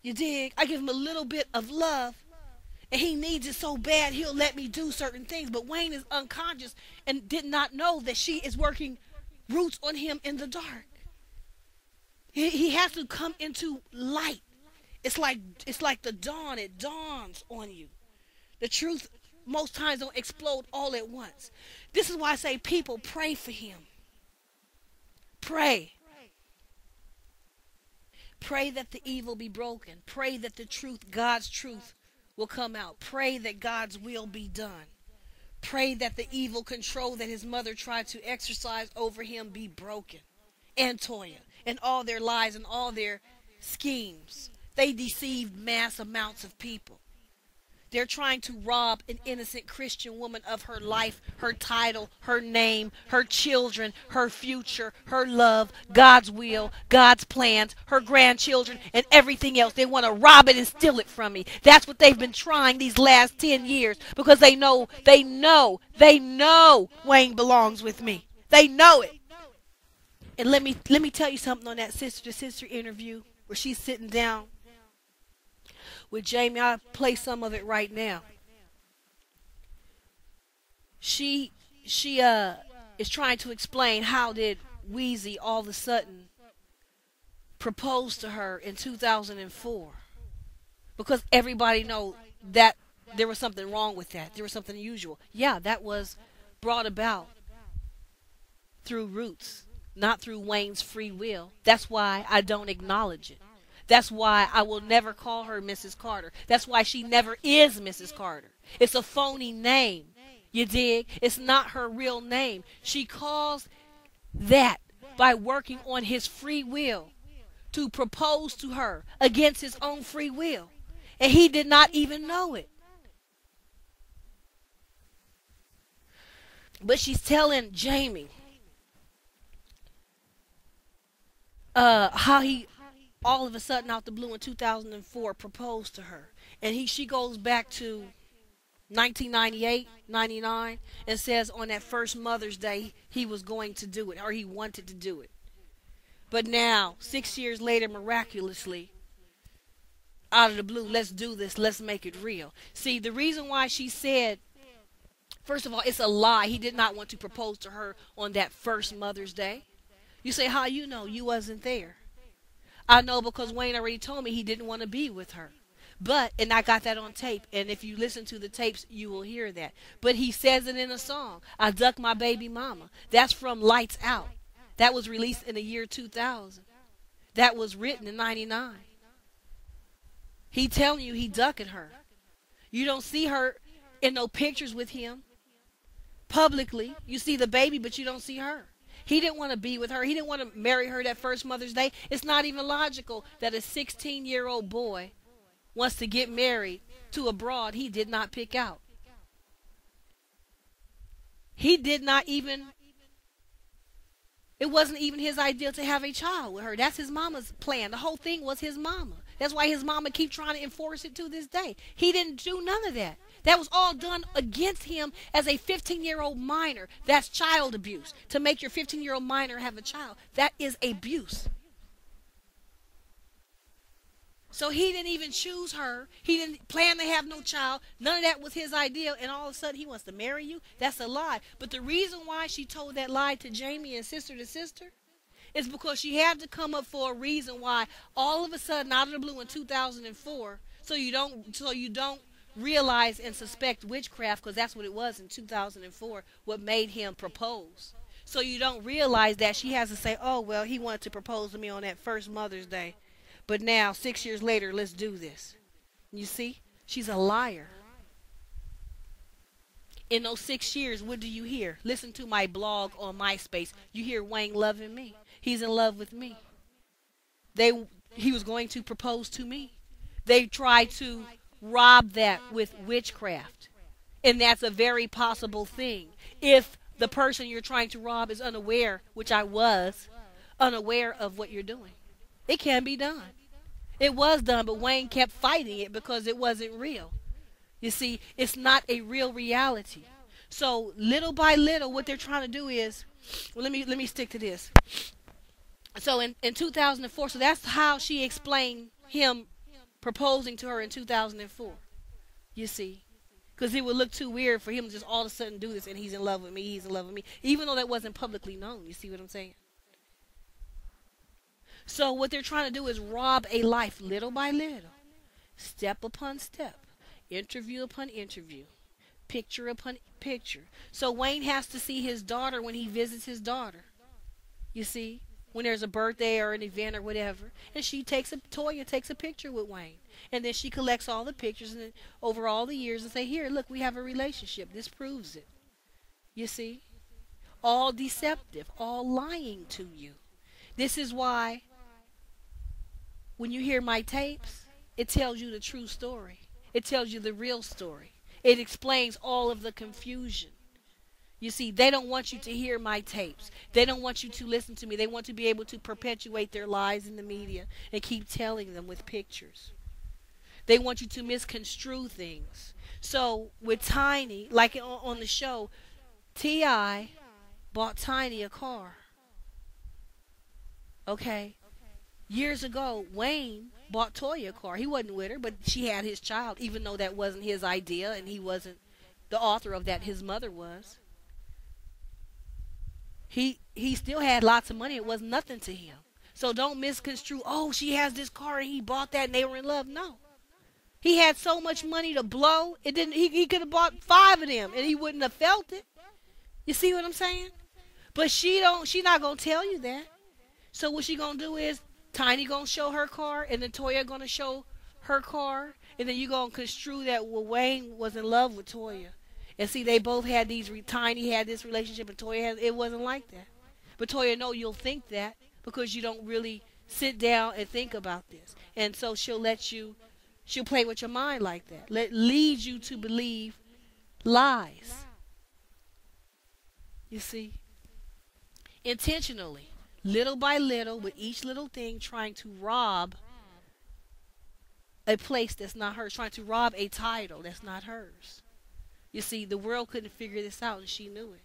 You dig? I give him a little bit of love and he needs it so bad he'll let me do certain things. But Wayne is unconscious and did not know that she is working roots on him in the dark. He has to come into light. It's like the dawn. It dawns on you. The truth most times don't explode all at once. This is why I say people pray for him. Pray. Pray that the evil be broken. Pray that the truth, God's truth, will come out. Pray that God's will be done. Pray that the evil control that his mother tried to exercise over him be broken. And Toya. And all their lies and all their schemes. They deceived mass amounts of people. They're trying to rob an innocent Christian woman of her life, her title, her name, her children, her future, her love, God's will, God's plans, her grandchildren, and everything else. They want to rob it and steal it from me. That's what they've been trying these last 10 years because they know Wayne belongs with me. They know it. And let me tell you something on that sister-to-sister interview where she's sitting down with Jamie. I'll play some of it right now. She is trying to explain how did Weezy all of a sudden propose to her in 2004. Because everybody know that there was something wrong with that. There was something unusual. Yeah, that was brought about through roots. not through Wayne's free will. That's why I don't acknowledge it. That's why I will never call her Mrs. Carter. That's why she never is Mrs. Carter. It's a phony name. You dig? It's not her real name. She calls that by working on his free will to propose to her against his own free will. And he did not even know it. But she's telling Jamie how he all of a sudden out the blue in 2004 proposed to her. And she goes back to 1998, 99 and says on that first Mother's Day he was going to do it, or he wanted to do it. But now, 6 years later, miraculously, out of the blue, let's do this, let's make it real. See, the reason why she said, first of all, it's a lie. He did not want to propose to her on that first Mother's Day. You say, how you know? You wasn't there. I know because Wayne already told me he didn't want to be with her. But, and I got that on tape, and if you listen to the tapes, you will hear that. But he says it in a song, I ducked my baby mama. That's from Lights Out. That was released in the year 2000. That was written in 99. He telling you he ducking her. You don't see her in no pictures with him publicly. You see the baby, but you don't see her. He didn't want to be with her. He didn't want to marry her that first Mother's Day. It's not even logical that a 16-year-old boy wants to get married to a broad he did not pick out. He did not even, it wasn't even his idea to have a child with her. That's his mama's plan. The whole thing was his mama. That's why his mama keep trying to enforce it to this day. He didn't do none of that. That was all done against him as a 15-year-old minor. That's child abuse. To make your 15-year-old minor have a child, that is abuse. So he didn't even choose her. He didn't plan to have no child. None of that was his idea. And all of a sudden he wants to marry you? That's a lie. But the reason why she told that lie to Jamie and sister to sister is because she had to come up for a reason why all of a sudden out of the blue in 2004, so you don't realize and suspect witchcraft, because that's what it was in 2004, what made him propose. So you don't realize that she has to say, oh, well, he wanted to propose to me on that first Mother's Day. But now, 6 years later, let's do this. You see? She's a liar. In those 6 years, what do you hear? Listen to my blog on MySpace. You hear Wayne loving me. He's in love with me. He was going to propose to me. They tried to rob that with witchcraft. And that's a very possible thing. If the person you're trying to rob is unaware, which I was, unaware of what you're doing. It can be done. It was done, but Wayne kept fighting it because it wasn't real. You see, it's not a real reality. So little by little, what they're trying to do is, well, let me stick to this. So in 2004, so that's how she explained him proposing to her in 2004. You see, because it would look too weird for him to just all of a sudden do this, and he's in love with me, he's in love with me, even though that wasn't publicly known. You see what I'm saying? So what they're trying to do is rob a life little by little, step upon step, interview upon interview, picture upon picture. So Wayne has to see his daughter when he visits his daughter. You see, when there's a birthday or an event or whatever, and Toya takes a picture with Wayne, and then she collects all the pictures and over all the years and say, here, look, we have a relationship. This proves it. You see, all deceptive, all lying to you. This is why when you hear my tapes, it tells you the true story. It tells you the real story. It explains all of the confusion. You see, they don't want you to hear my tapes. They don't want you to listen to me. They want to be able to perpetuate their lies in the media and keep telling them with pictures. They want you to misconstrue things. So with Tiny, like on the show, T.I. bought Tiny a car. Okay? Years ago, Wayne bought Toya a car. He wasn't with her, but she had his child, even though that wasn't his idea and he wasn't the author of that. His mother was. He still had lots of money. It was nothing to him. So don't misconstrue, oh, she has this car and he bought that and they were in love. No. He had so much money to blow, he could have bought 5 of them and he wouldn't have felt it. You see what I'm saying? But she not gonna tell you that. So what she gonna do is Tiny gonna show her car, and then Toya gonna show her car, and then you gonna construe that Wayne was in love with Toya. And see, they both had these. Tiny had this relationship, and Toya had. It wasn't like that. But Toya, know you'll think that because you don't really sit down and think about this, and so she'll let you. She'll play with your mind like that. Lead you to believe lies. You see, intentionally, little by little, with each little thing, trying to rob a place that's not hers, trying to rob a title that's not hers. You see, the world couldn't figure this out, and she knew it.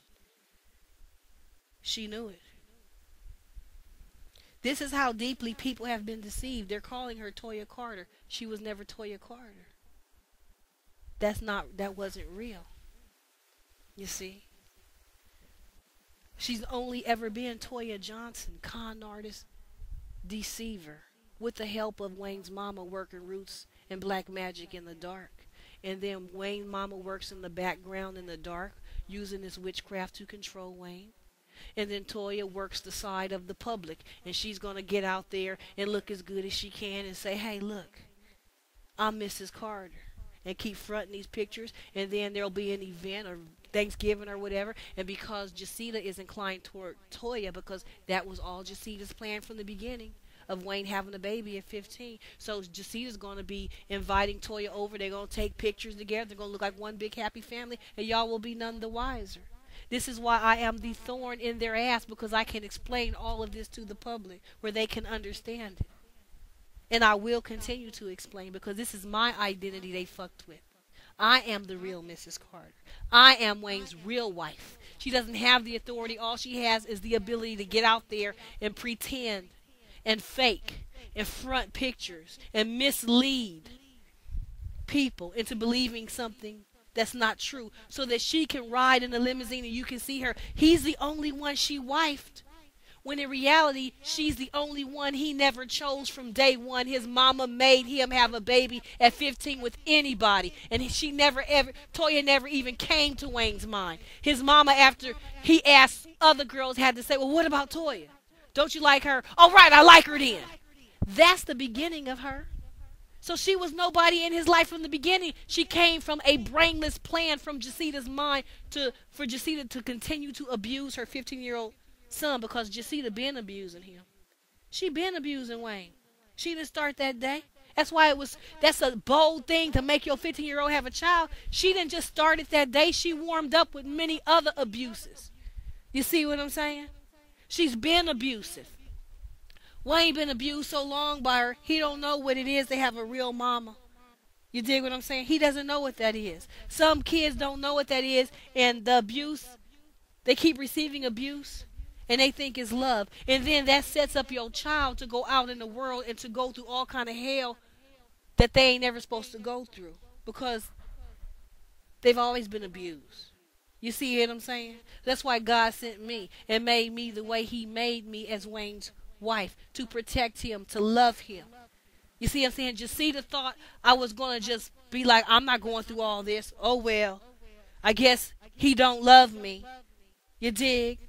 She knew it. This is how deeply people have been deceived. They're calling her Toya Carter. She was never Toya Carter. That wasn't real. You see? She's only ever been Toya Johnson, con artist, deceiver, with the help of Wayne's mama working roots and black magic in the dark. And then Wayne's mama works in the background in the dark, using this witchcraft to control Wayne. And then Toya works the side of the public, and she's going to get out there and look as good as she can and say, hey, look, I'm Mrs. Carter, and keep fronting these pictures, and then there'll be an event or Thanksgiving or whatever, and because Jacita is inclined toward Toya, because that was all Jacita's plan from the beginning of Wayne having a baby at 15. So Jacita's going to be inviting Toya over. They're going to take pictures together. They're going to look like one big happy family, and y'all will be none the wiser. This is why I am the thorn in their ass, because I can explain all of this to the public where they can understand it. And I will continue to explain, because this is my identity they fucked with. I am the real Mrs. Carter. I am Wayne's real wife. She doesn't have the authority. All she has is the ability to get out there and pretend and fake and front pictures and mislead people into believing something that's not true, so that she can ride in a limousine and you can see her. He's the only one she wifed, when in reality, she's the only one he never chose from day one. His mama made him have a baby at 15 with anybody, and Toya never even came to Wayne's mind. His mama, after he asked other girls, had to say, well, what about Toya? Don't you like her? All right, I like her then. That's the beginning of her. So she was nobody in his life from the beginning. She came from a brainless plan from Jacita's mind for Jacita to continue to abuse her 15-year-old son, because Jacita been abusing him. She been abusing Wayne. She didn't start that day. That's a bold thing to make your 15-year-old have a child. She didn't just start it that day. She warmed up with many other abuses. You see what I'm saying? She's been abusive. Wayne been abused so long by her, he don't know what it is to have a real mama. You dig what I'm saying? He doesn't know what that is. Some kids don't know what that is, and the abuse, they keep receiving abuse, and they think it's love. And then that sets up your child to go out in the world and to go through all kind of hell that they ain't never supposed to go through, because they've always been abused. You see what I'm saying? That's why God sent me and made me the way he made me as Wayne's wife, to protect him, to love him. You see what I'm saying? Jacita thought I was going to just be like, I'm not going through all this. Oh, well, I guess he don't love me. You dig?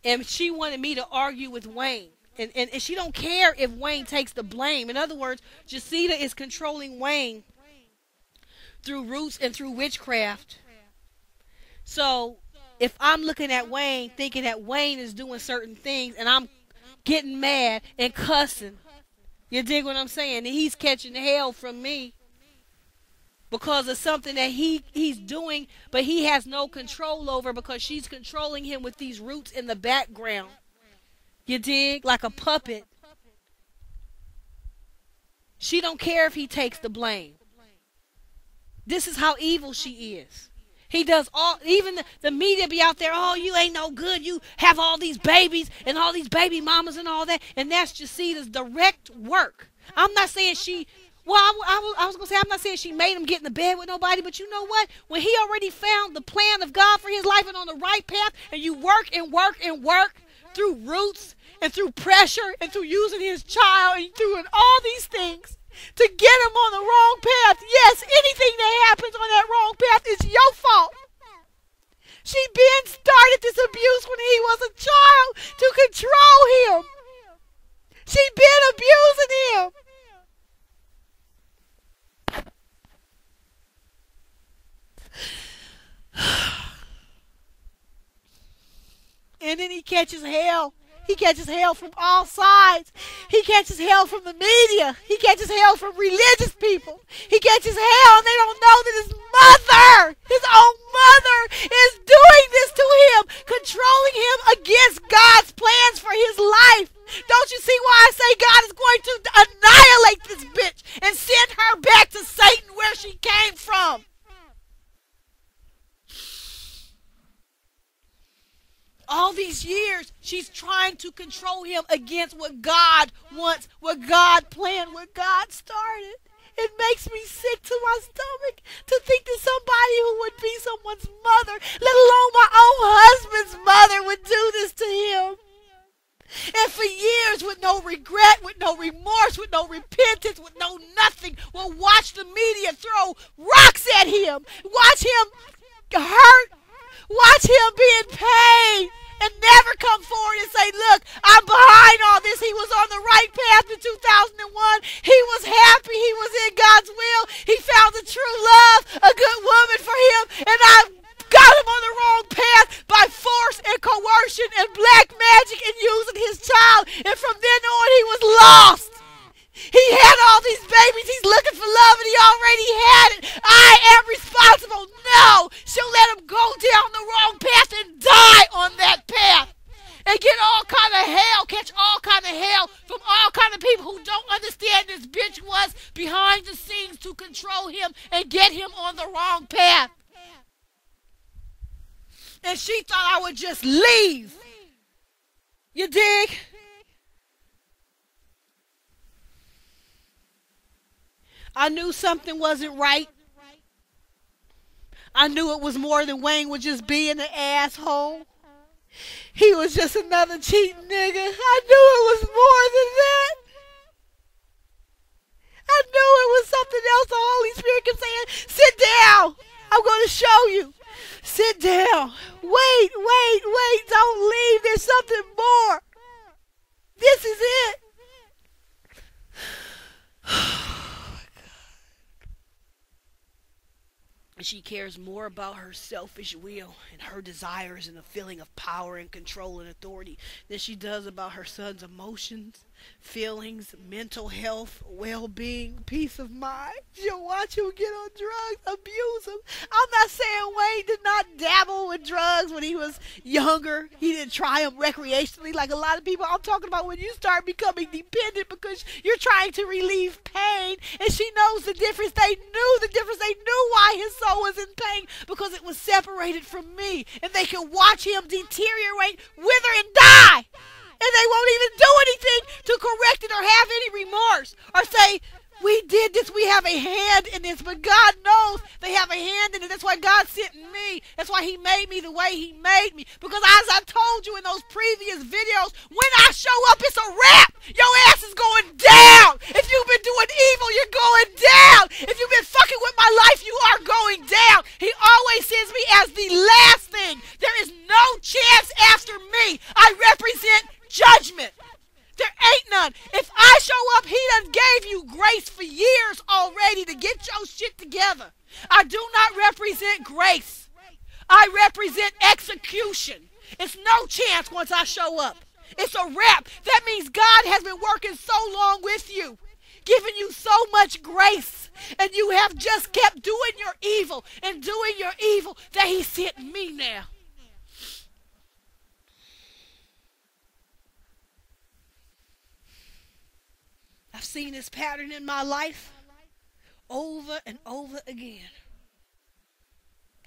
And she wanted me to argue with Wayne. And she don't care if Wayne takes the blame. In other words, Jacita is controlling Wayne through roots and through witchcraft. So if I'm looking at Wayne thinking that Wayne is doing certain things, and I'm getting mad and cussing, you dig what I'm saying? And he's catching hell from me because of something that he's doing, but he has no control over, because she's controlling him with these roots in the background. You dig? Like a puppet. She don't care if he takes the blame. This is how evil she is. He does all, even the media be out there, oh, you ain't no good. You have all these babies and all these baby mamas and all that. And that's Jacita's direct work. I'm not saying I was going to say, I'm not saying she made him get in the bed with nobody, but you know what? When he already found the plan of God for his life and on the right path, and you work and work and work through roots and through pressure and through using his child and doing all these things to get him on the wrong path. Yes, anything that happens on that wrong path is your fault. She been started this abuse when he was a And then he catches hell. He catches hell from all sides. He catches hell from the media. He catches hell from religious people. He catches hell and they don't know that his own mother, is doing this to him, controlling him against God's plans for his life. Don't you see why I say God is going to annihilate this bitch and send her back to Satan where she came from? All these years, she's trying to control him against what God wants, what God planned, what God started. It makes me sick to my stomach to think that somebody who would be someone's mother, let alone my own husband's mother, would do this to him. And for years, with no regret, with no remorse, with no repentance, with no nothing, will watch the media throw rocks at him, watch him hurt, watch him be in pain, and never come forward and say, look, I'm behind all this. He was on the right path in 2001. He was happy. He was in God's will. He found the true love, a good woman for him, and I got him on the wrong path by force and coercion and black magic and using his child. And from then on, he was lost. He had all these babies. He's looking for love, and he already had it. I am responsible. No, she'll let him go down the wrong path and die on that path and get all kind of hell, catch all kind of hell from all kind of people who don't understand this bitch was behind the scenes to control him and get him on the wrong path. And she thought I would just leave. You dig? I knew something wasn't right. I knew it was more than Wayne was just being an asshole. He was just another cheating nigga. I knew it was more than that. I knew it was something else. The Holy Spirit kept saying, sit down. I'm going to show you. Sit down. Wait. Don't leave. There's something more. This is it. She cares more about her selfish will and her desires and the feeling of power and control and authority than she does about her son's emotions, feelings, mental health, well-being, peace of mind. She'll watch him get on drugs, abuse him. I'm not saying Wayne did not dabble with drugs when he was younger. He didn't try them recreationally like a lot of people. I'm talking about when you start becoming dependent because you're trying to relieve pain, and she knows the difference. They knew the difference. They knew why his soul was in pain, because it was separated from me, and they could watch him deteriorate, wither, and die. And they won't even do anything to correct it or have any remorse or say, we did this, we have a hand in this. But God knows they have a hand in it. That's why God sent me. That's why he made me the way he made me. Because as I told you in those previous videos, when I show up, it's a wrap. Your ass is going down. If you've been doing evil, you're going down. If you've been fucking with my life, you are going down. He always sends me as the last thing. There is no chance after me. I represent judgment. There ain't none. If I show up, he done gave you grace for years already to get your shit together. I do not represent grace. I represent execution. It's no chance once I show up. It's a wrap. That means God has been working so long with you, giving you so much grace, and you have just kept doing your evil and doing your evil that he sent me now. I've seen this pattern in my life over and over again.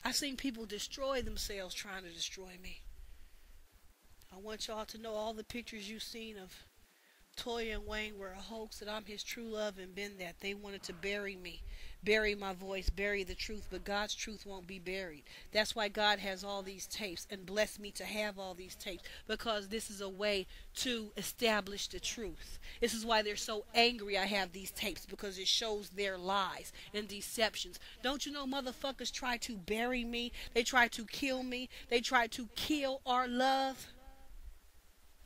I've seen people destroy themselves trying to destroy me. I want y'all to know all the pictures you've seen of Toya and Wayne were a hoax, that I'm his true love and been that. They wanted to bury me, bury my voice, bury the truth, but God's truth won't be buried. That's why God has all these tapes and blessed me to have all these tapes, because this is a way to establish the truth. This is why they're so angry I have these tapes, because it shows their lies and deceptions. Don't you know motherfuckers try to bury me? They try to kill me. They try to kill our love.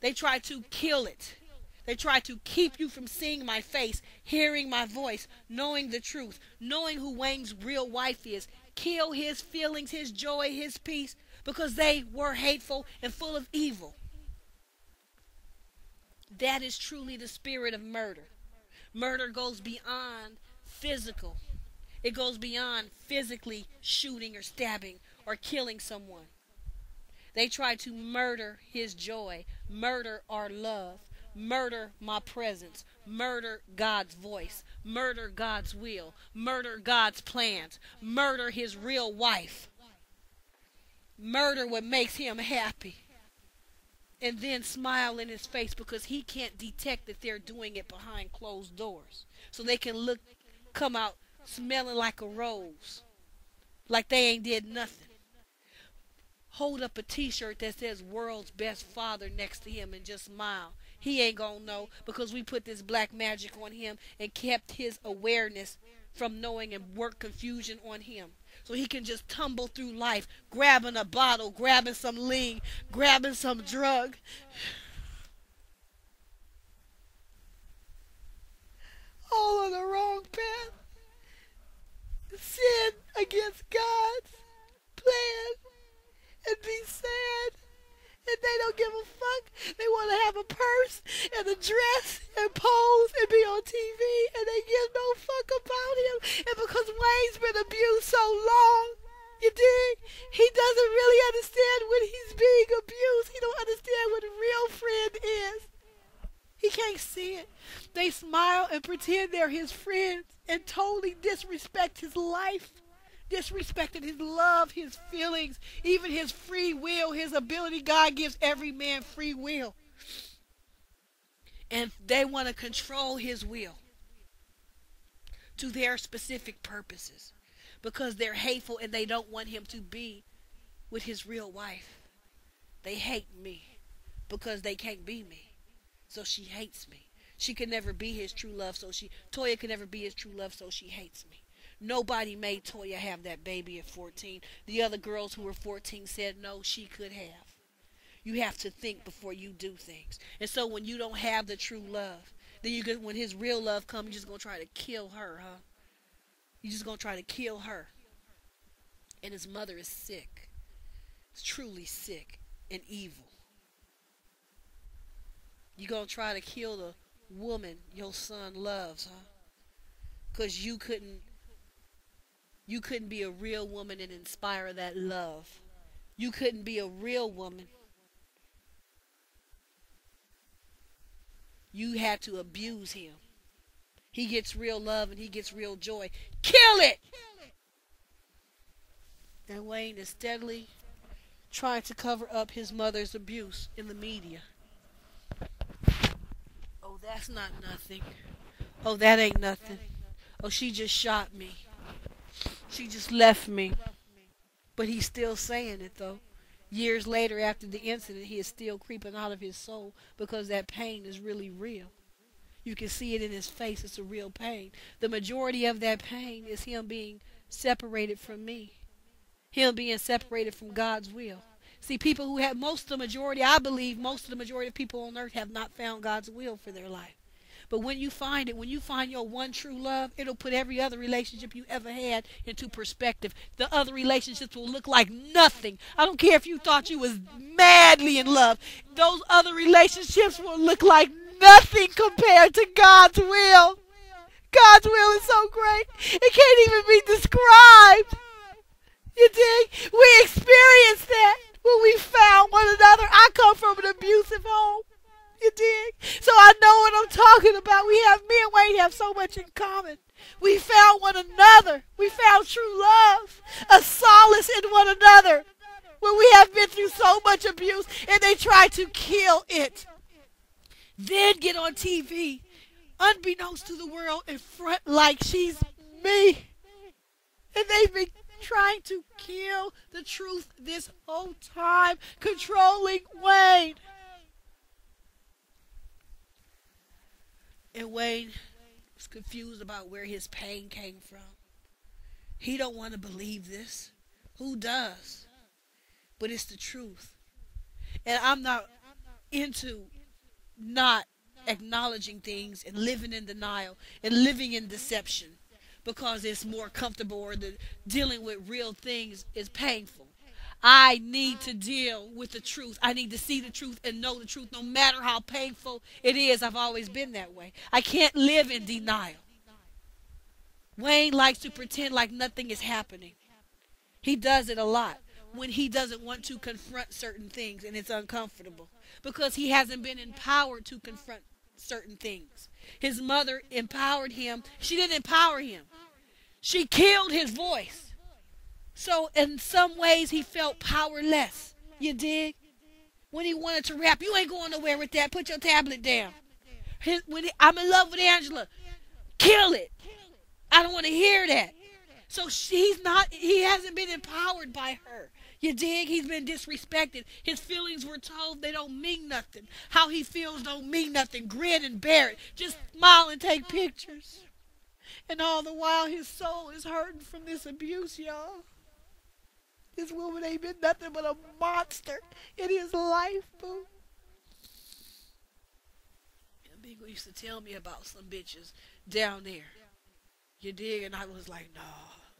They try to kill it. They try to keep you from seeing my face, hearing my voice, knowing the truth, knowing who Wayne's real wife is, kill his feelings, his joy, his peace, because they were hateful and full of evil. That is truly the spirit of murder. Murder goes beyond physical. It goes beyond physically shooting or stabbing or killing someone. They try to murder his joy, murder our love, murder my presence, murder God's voice, murder God's will, murder God's plans, murder his real wife, murder what makes him happy, and then smile in his face because he can't detect that they're doing it behind closed doors. So they can come out smelling like a rose, like they ain't did nothing. Hold up a t-shirt that says world's best father next to him and just smile. He ain't gonna know because we put this black magic on him and kept his awareness from knowing and work confusion on him. So he can just tumble through life, grabbing a bottle, grabbing some lean, grabbing some drug. All on the wrong path. Sin against God's plan and be sad. And they don't give a fuck. They want to have a purse and a dress and pose and be on TV, and they give no fuck about him. And because Wayne's been abused so long, you dig? He doesn't really understand when he's being abused. He don't understand what a real friend is. He can't see it. They smile and pretend they're his friends and totally disrespect his life. Disrespected his love, his feelings, even his free will, his ability. God gives every man free will. And they want to control his will to their specific purposes because they're hateful and they don't want him to be with his real wife. They hate me because they can't be me. So she hates me. She can never be his true love, Toya can never be his true love, so she hates me. Nobody made Toya have that baby at 14. The other girls who were 14 said no, she could have. You have to think before you do things. And so when you don't have the true love, then when his real love comes, you're just going to try to kill her, huh? You're just going to try to kill her. And his mother is sick. It's truly sick and evil. You're going to try to kill the woman your son loves, huh? Because you couldn't be a real woman and inspire that love. You couldn't be a real woman. You had to abuse him. He gets real love and he gets real joy. Kill it! And Wayne is steadily trying to cover up his mother's abuse in the media. Oh, that's not nothing. Oh, that ain't nothing. Oh, she just shot me. She just left me. But he's still saying it, though. Years later, after the incident, he is still creeping out of his soul because that pain is really real. You can see it in his face. It's a real pain. The majority of that pain is him being separated from me. Him being separated from God's will. See, people who have I believe most of the majority of people on earth have not found God's will for their life. But when you find your one true love, it'll put every other relationship you ever had into perspective. The other relationships will look like nothing. I don't care if you thought you was madly in love. Those other relationships will look like nothing compared to God's will. God's will is so great. It can't even be described. You dig? We experienced that when we found one another. I come from an abusive home. You dig? So I know what I'm talking about. Me and Wayne have so much in common. We found one another. We found true love, a solace in one another when we have been through so much abuse and they try to kill it. Then get on TV, unbeknownst to the world, in front like she's me. And they've been trying to kill the truth this whole time, controlling Wayne. And Wayne was confused about where his pain came from. He don't want to believe this. Who does? But it's the truth. And I'm not into not acknowledging things and living in denial and living in deception. because it's more comfortable, or the dealing with real things is painful. I need to deal with the truth. I need to see the truth and know the truth no matter how painful it is. I've always been that way. I can't live in denial. Wayne likes to pretend like nothing is happening. He does it a lot when he doesn't want to confront certain things and it's uncomfortable because he hasn't been empowered to confront certain things. His mother empowered him. She didn't empower him. She killed his voice. So in some ways he felt powerless. You dig? When he wanted to rap, you ain't going nowhere with that. Put your tablet down. I'm in love with Angela. Kill it. I don't want to hear that. So he hasn't been empowered by her. You dig? He's been disrespected. His feelings were told they don't mean nothing. How he feels don't mean nothing. Grin and bear it. Just smile and take pictures. And all the while his soul is hurting from this abuse, y'all. This woman ain't been nothing but a monster in his life, boo. And people used to tell me about some bitches down there. You dig? And I was like, no,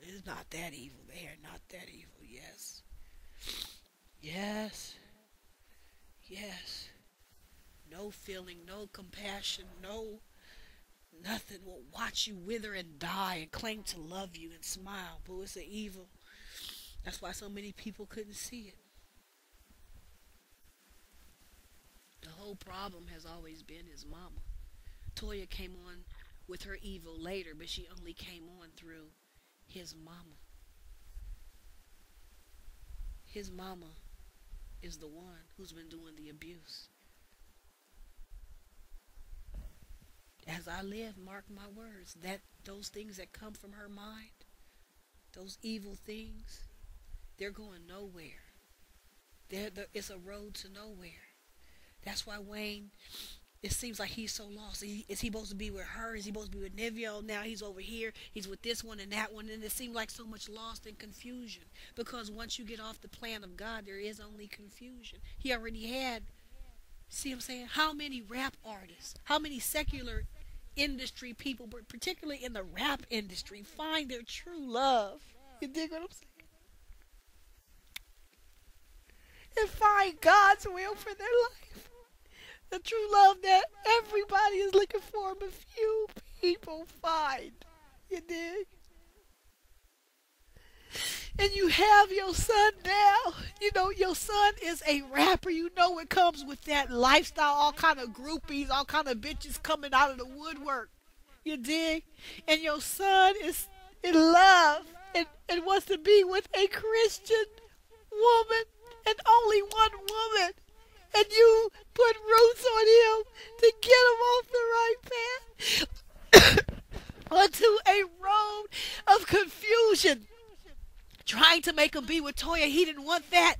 it's not that evil. They are not that evil. Yes. Yes. Yes. No feeling, no compassion, no nothing will watch you wither and die and claim to love you and smile. Boo, it's an evil. That's why so many people couldn't see it. The whole problem has always been his mama. Toya came on with her evil later, but she only came on through his mama. His mama is the one who's been doing the abuse. As I live, mark my words, that those things that come from her mind, those evil things, they're going nowhere. It's a road to nowhere. That's why Wayne, it seems like he's so lost. Is he supposed to be with her? Is he supposed to be with Nivio? Now he's over here. He's with this one and that one. And it seems like so much lost and confusion. Because once you get off the plan of God, there is only confusion. He already had, see what I'm saying? How many rap artists, how many secular industry people, but particularly in the rap industry, find their true love? You dig what I'm saying? And find God's will for their life. The true love that everybody is looking for, but few people find. You dig? And you have your son now. You know, your son is a rapper. You know it comes with that lifestyle, all kind of groupies, all kind of bitches coming out of the woodwork. You dig? And your son is in love and wants to be with a Christian woman and only one woman. And you put roots on him to get him off the right path onto a road of confusion. Trying to make him be with Toya, he didn't want that.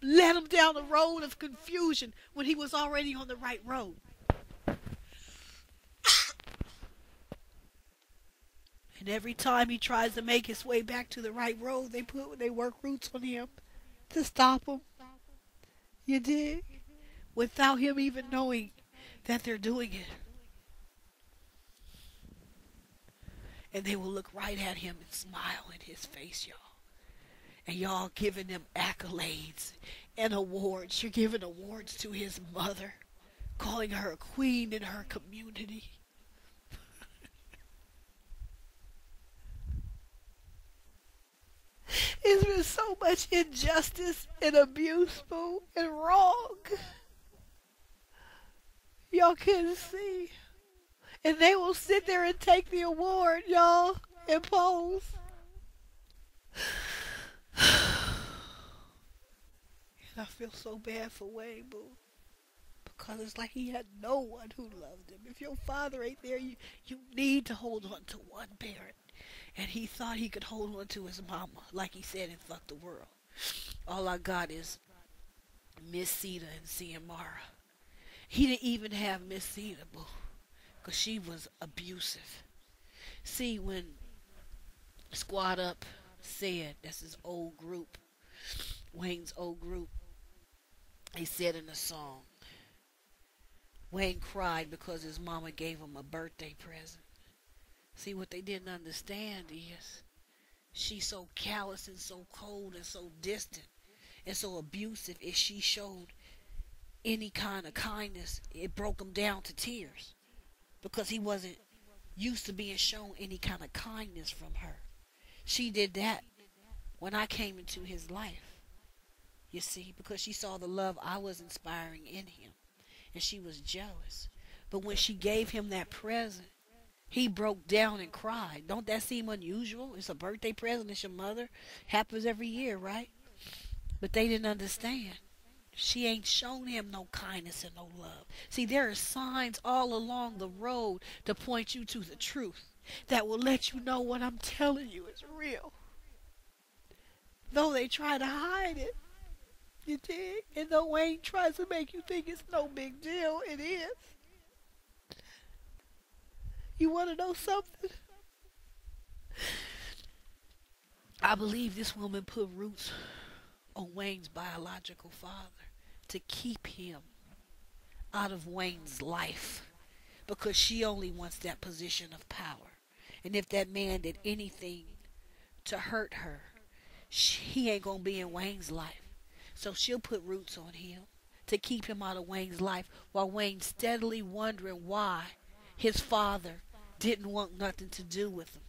Led him down the road of confusion when he was already on the right road. And every time he tries to make his way back to the right road, they work roots on him to stop him. You dig? Without him even knowing that they're doing it. And they will look right at him and smile in his face, y'all. And y'all giving him accolades and awards. You're giving awards to his mother, calling her a queen in her community. There's been so much injustice and abuse, boo, and wrong. Y'all couldn't see. And they will sit there and take the award, y'all, and pose. And I feel so bad for Wayne, boo. Because it's like he had no one who loved him. If your father ain't there, you need to hold on to one parent. And he thought he could hold on to his mama, like he said, and fuck the world. All I got is Miss Sita and Ciamara. He didn't even have Miss Sita, boo, because she was abusive. See, when Squad Up said, that's his old group, Wayne's old group, they said in the song, Wayne cried because his mama gave him a birthday present. See, what they didn't understand is she's so callous and so cold and so distant and so abusive. If she showed any kind of kindness, it broke him down to tears because he wasn't used to being shown any kind of kindness from her. She did that when I came into his life, you see, because she saw the love I was inspiring in him, and she was jealous. But when she gave him that present, he broke down and cried. Don't that seem unusual? It's a birthday present. It's your mother. Happens every year, right? But they didn't understand. She ain't shown him no kindness and no love. See, there are signs all along the road to point you to the truth that will let you know what I'm telling you is real. Though they try to hide it, you dig? And though Wayne tries to make you think it's no big deal, it is. You want to know something? I believe this woman put roots on Wayne's biological father to keep him out of Wayne's life because she only wants that position of power. And if that man did anything to hurt her, he ain't going to be in Wayne's life. So she'll put roots on him to keep him out of Wayne's life while Wayne's steadily wondering why his father didn't want nothing to do with him.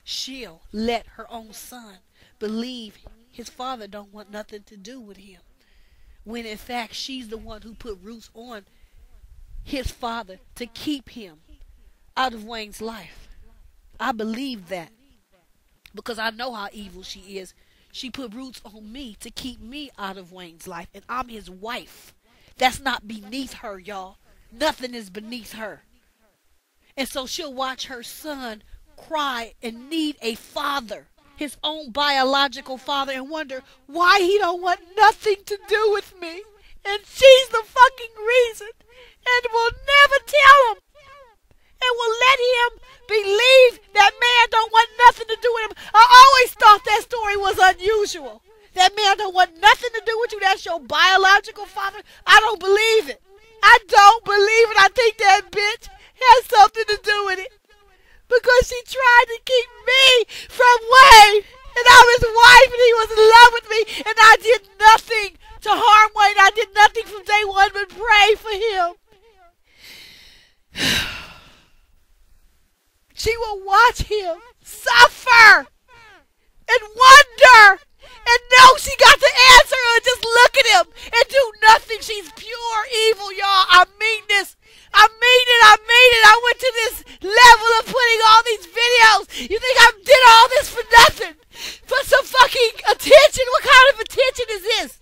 She'll let her own son believe his father don't want nothing to do with him, when in fact she's the one who put roots on his father to keep him out of Wayne's life. I believe that because I know how evil she is. She put roots on me to keep me out of Wayne's life, and I'm his wife. That's not beneath her, y'all. Nothing is beneath her. And so she'll watch her son cry and need a father, his own biological father, and wonder why he don't want nothing to do with me. And she's the fucking reason, and will never tell him, and will let him believe that man don't want nothing to do with him. I always thought that story was unusual. That man don't want nothing to do with you. That's your biological father. I don't believe it. I don't believe it. I think that bitch has something to do with it. Because she tried to keep me from Wayne. And I'm his wife and he was in love with me. And I did nothing to harm Wayne. I did nothing from day one but pray for him. She will watch him suffer and wonder and know she got the answer and just look at him and do nothing. She's pure evil, y'all. I mean this. I mean it. I mean it. I went to this level of putting all these videos. You think I did all this for nothing? For some fucking attention? What kind of attention is this?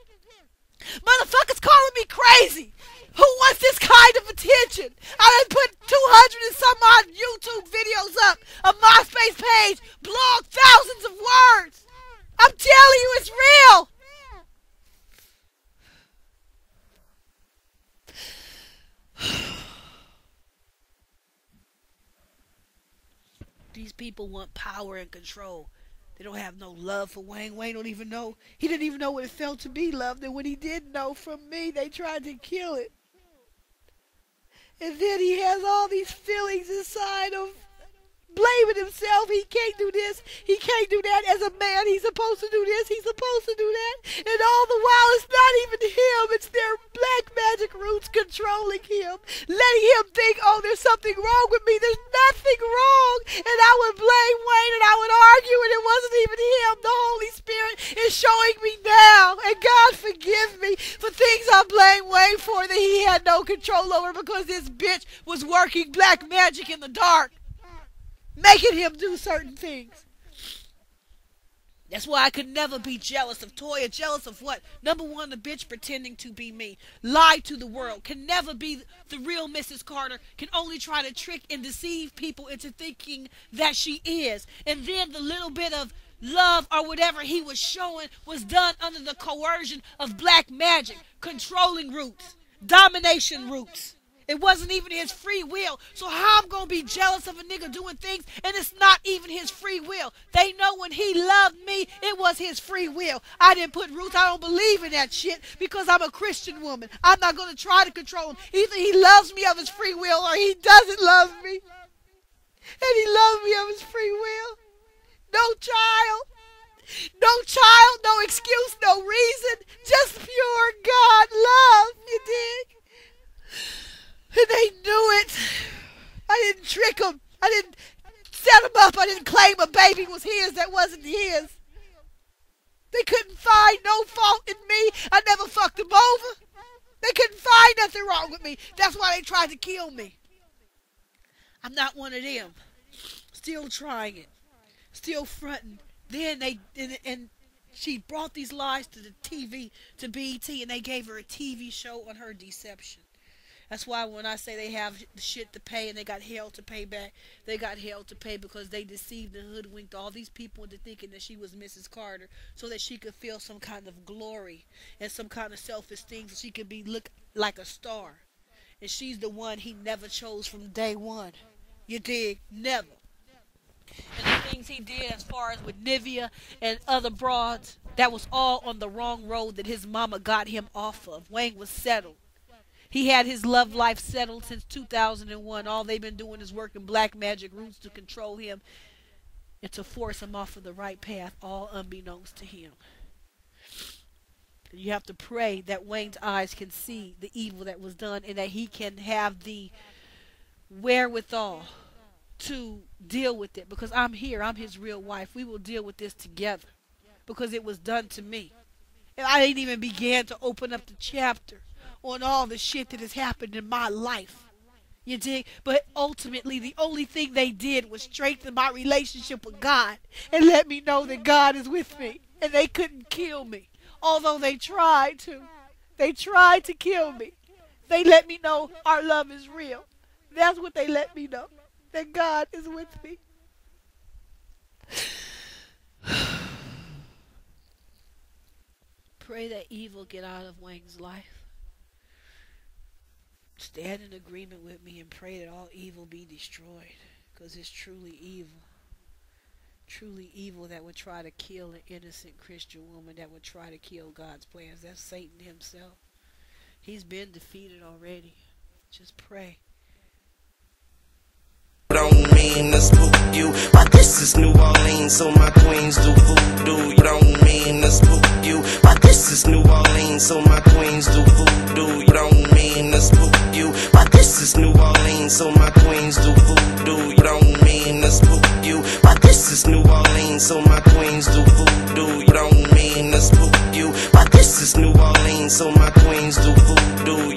Motherfuckers calling me crazy. Who wants this kind of attention? I done put 200 and some odd YouTube videos up, a MySpace page, blog, thousands of words. I'm telling you, it's real. These people want power and control. They don't have no love for Wayne. Wayne don't even know. He didn't even know what it felt to be loved. And when he did know from me, they tried to kill it. And then he has all these feelings inside of blaming himself. He can't do this. He can't do that. As a man, he's supposed to do this. He's supposed to do that. And all the while, it's not even him. It's their black magic roots controlling him. Letting him think, oh, there's something wrong with me. There's nothing wrong. And I would blame Wayne and I would argue and it wasn't even him. The Holy Spirit is showing me now. And God forgive me for things I blame Wayne for that he had no control over because this bitch was working black magic in the dark, making him do certain things. That's why I could never be jealous of Toya. Jealous of what? Number one, the bitch pretending to be me. Lie to the world. Can never be the real Mrs. Carter. Can only try to trick and deceive people into thinking that she is. And then the little bit of love or whatever he was showing was done under the coercion of black magic. Controlling roots. Domination roots. It wasn't even his free will. So how I'm going to be jealous of a nigga doing things and it's not even his free will? They know when he loved me, it was his free will. I didn't put roots. I don't believe in that shit because I'm a Christian woman. I'm not going to try to control him. Either he loves me of his free will or he doesn't love me. And he loved me of his free will. No child. No child, no excuse, no reason. Just pure God love. You dig? And they knew it. I didn't trick them. I didn't set them up. I didn't claim a baby was his that wasn't his. They couldn't find no fault in me. I never fucked them over. They couldn't find nothing wrong with me. That's why they tried to kill me. I'm not one of them. Still trying it. Still fronting. Then and she brought these lies to the TV, to b.e.t, and they gave her a TV show on her deception. That's why when I say they have the shit to pay and they got hell to pay back, they got hell to pay because they deceived and hoodwinked all these people into thinking that she was Mrs. Carter so that she could feel some kind of glory and some kind of self-esteem so she could be look like a star. And she's the one he never chose from day one. You dig? Never. And the things he did as far as with Nivea and other broads, that was all on the wrong road that his mama got him off of. Wayne was settled. He had his love life settled since 2001. All they've been doing is working black magic roots to control him and to force him off of the right path, all unbeknownst to him. You have to pray that Wayne's eyes can see the evil that was done and that he can have the wherewithal to deal with it because I'm here. I'm his real wife. We will deal with this together because it was done to me. And I didn't even begin to open up the chapter on all the shit that has happened in my life. You dig? But ultimately, the only thing they did was strengthen my relationship with God and let me know that God is with me. And they couldn't kill me, although they tried to. They tried to kill me. They let me know our love is real. That's what they let me know, that God is with me. Pray that evil get out of Wang's life. Stand in agreement with me and pray that all evil be destroyed. Because it's truly evil. Truly evil that would try to kill an innocent Christian woman, that would try to kill God's plans. That's Satan himself. He's been defeated already. Just pray. Don't mean to spook you, but this is New Orleans, so my queens do voodoo. You don't mean to spook you, but this is New Orleans, so my queens do voodoo. You don't mean to spook you, but this is New Orleans, so my queens do voodoo. You don't mean to spook you, but this is New Orleans, so my queens do voodoo. You don't mean to spook you, but this is New Orleans, so my queens do voodoo.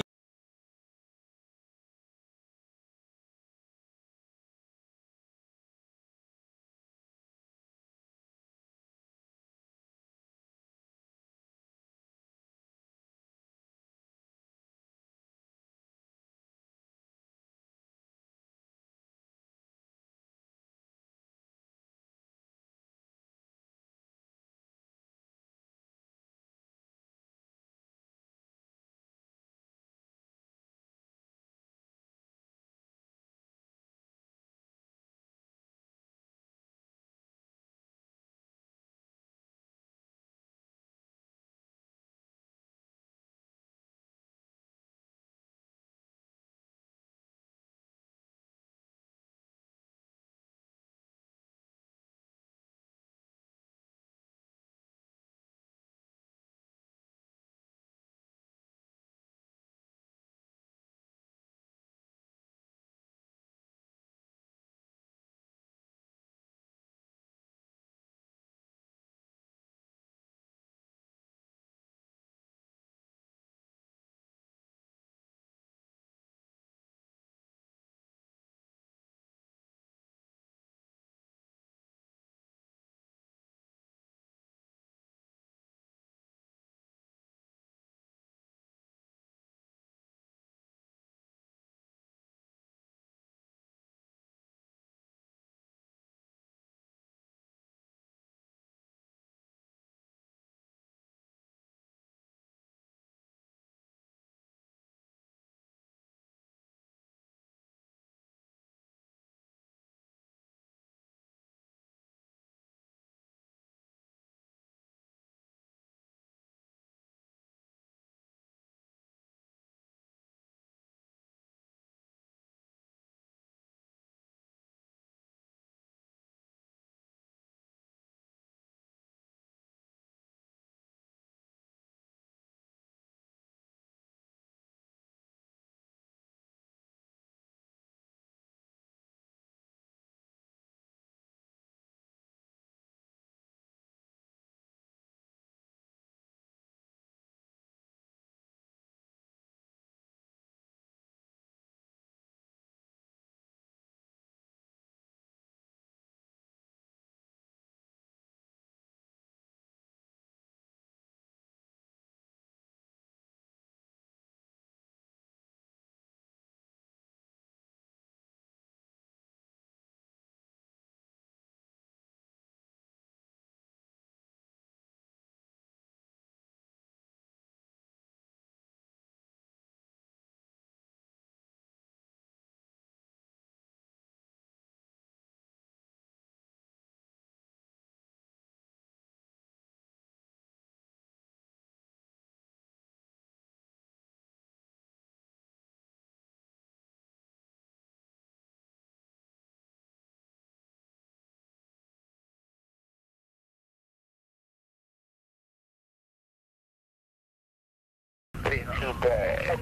it too bad.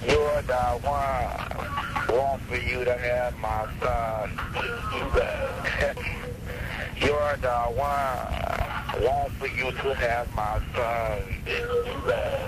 You're the one. Want for you to have my son. You're the one. Want for you to have my son.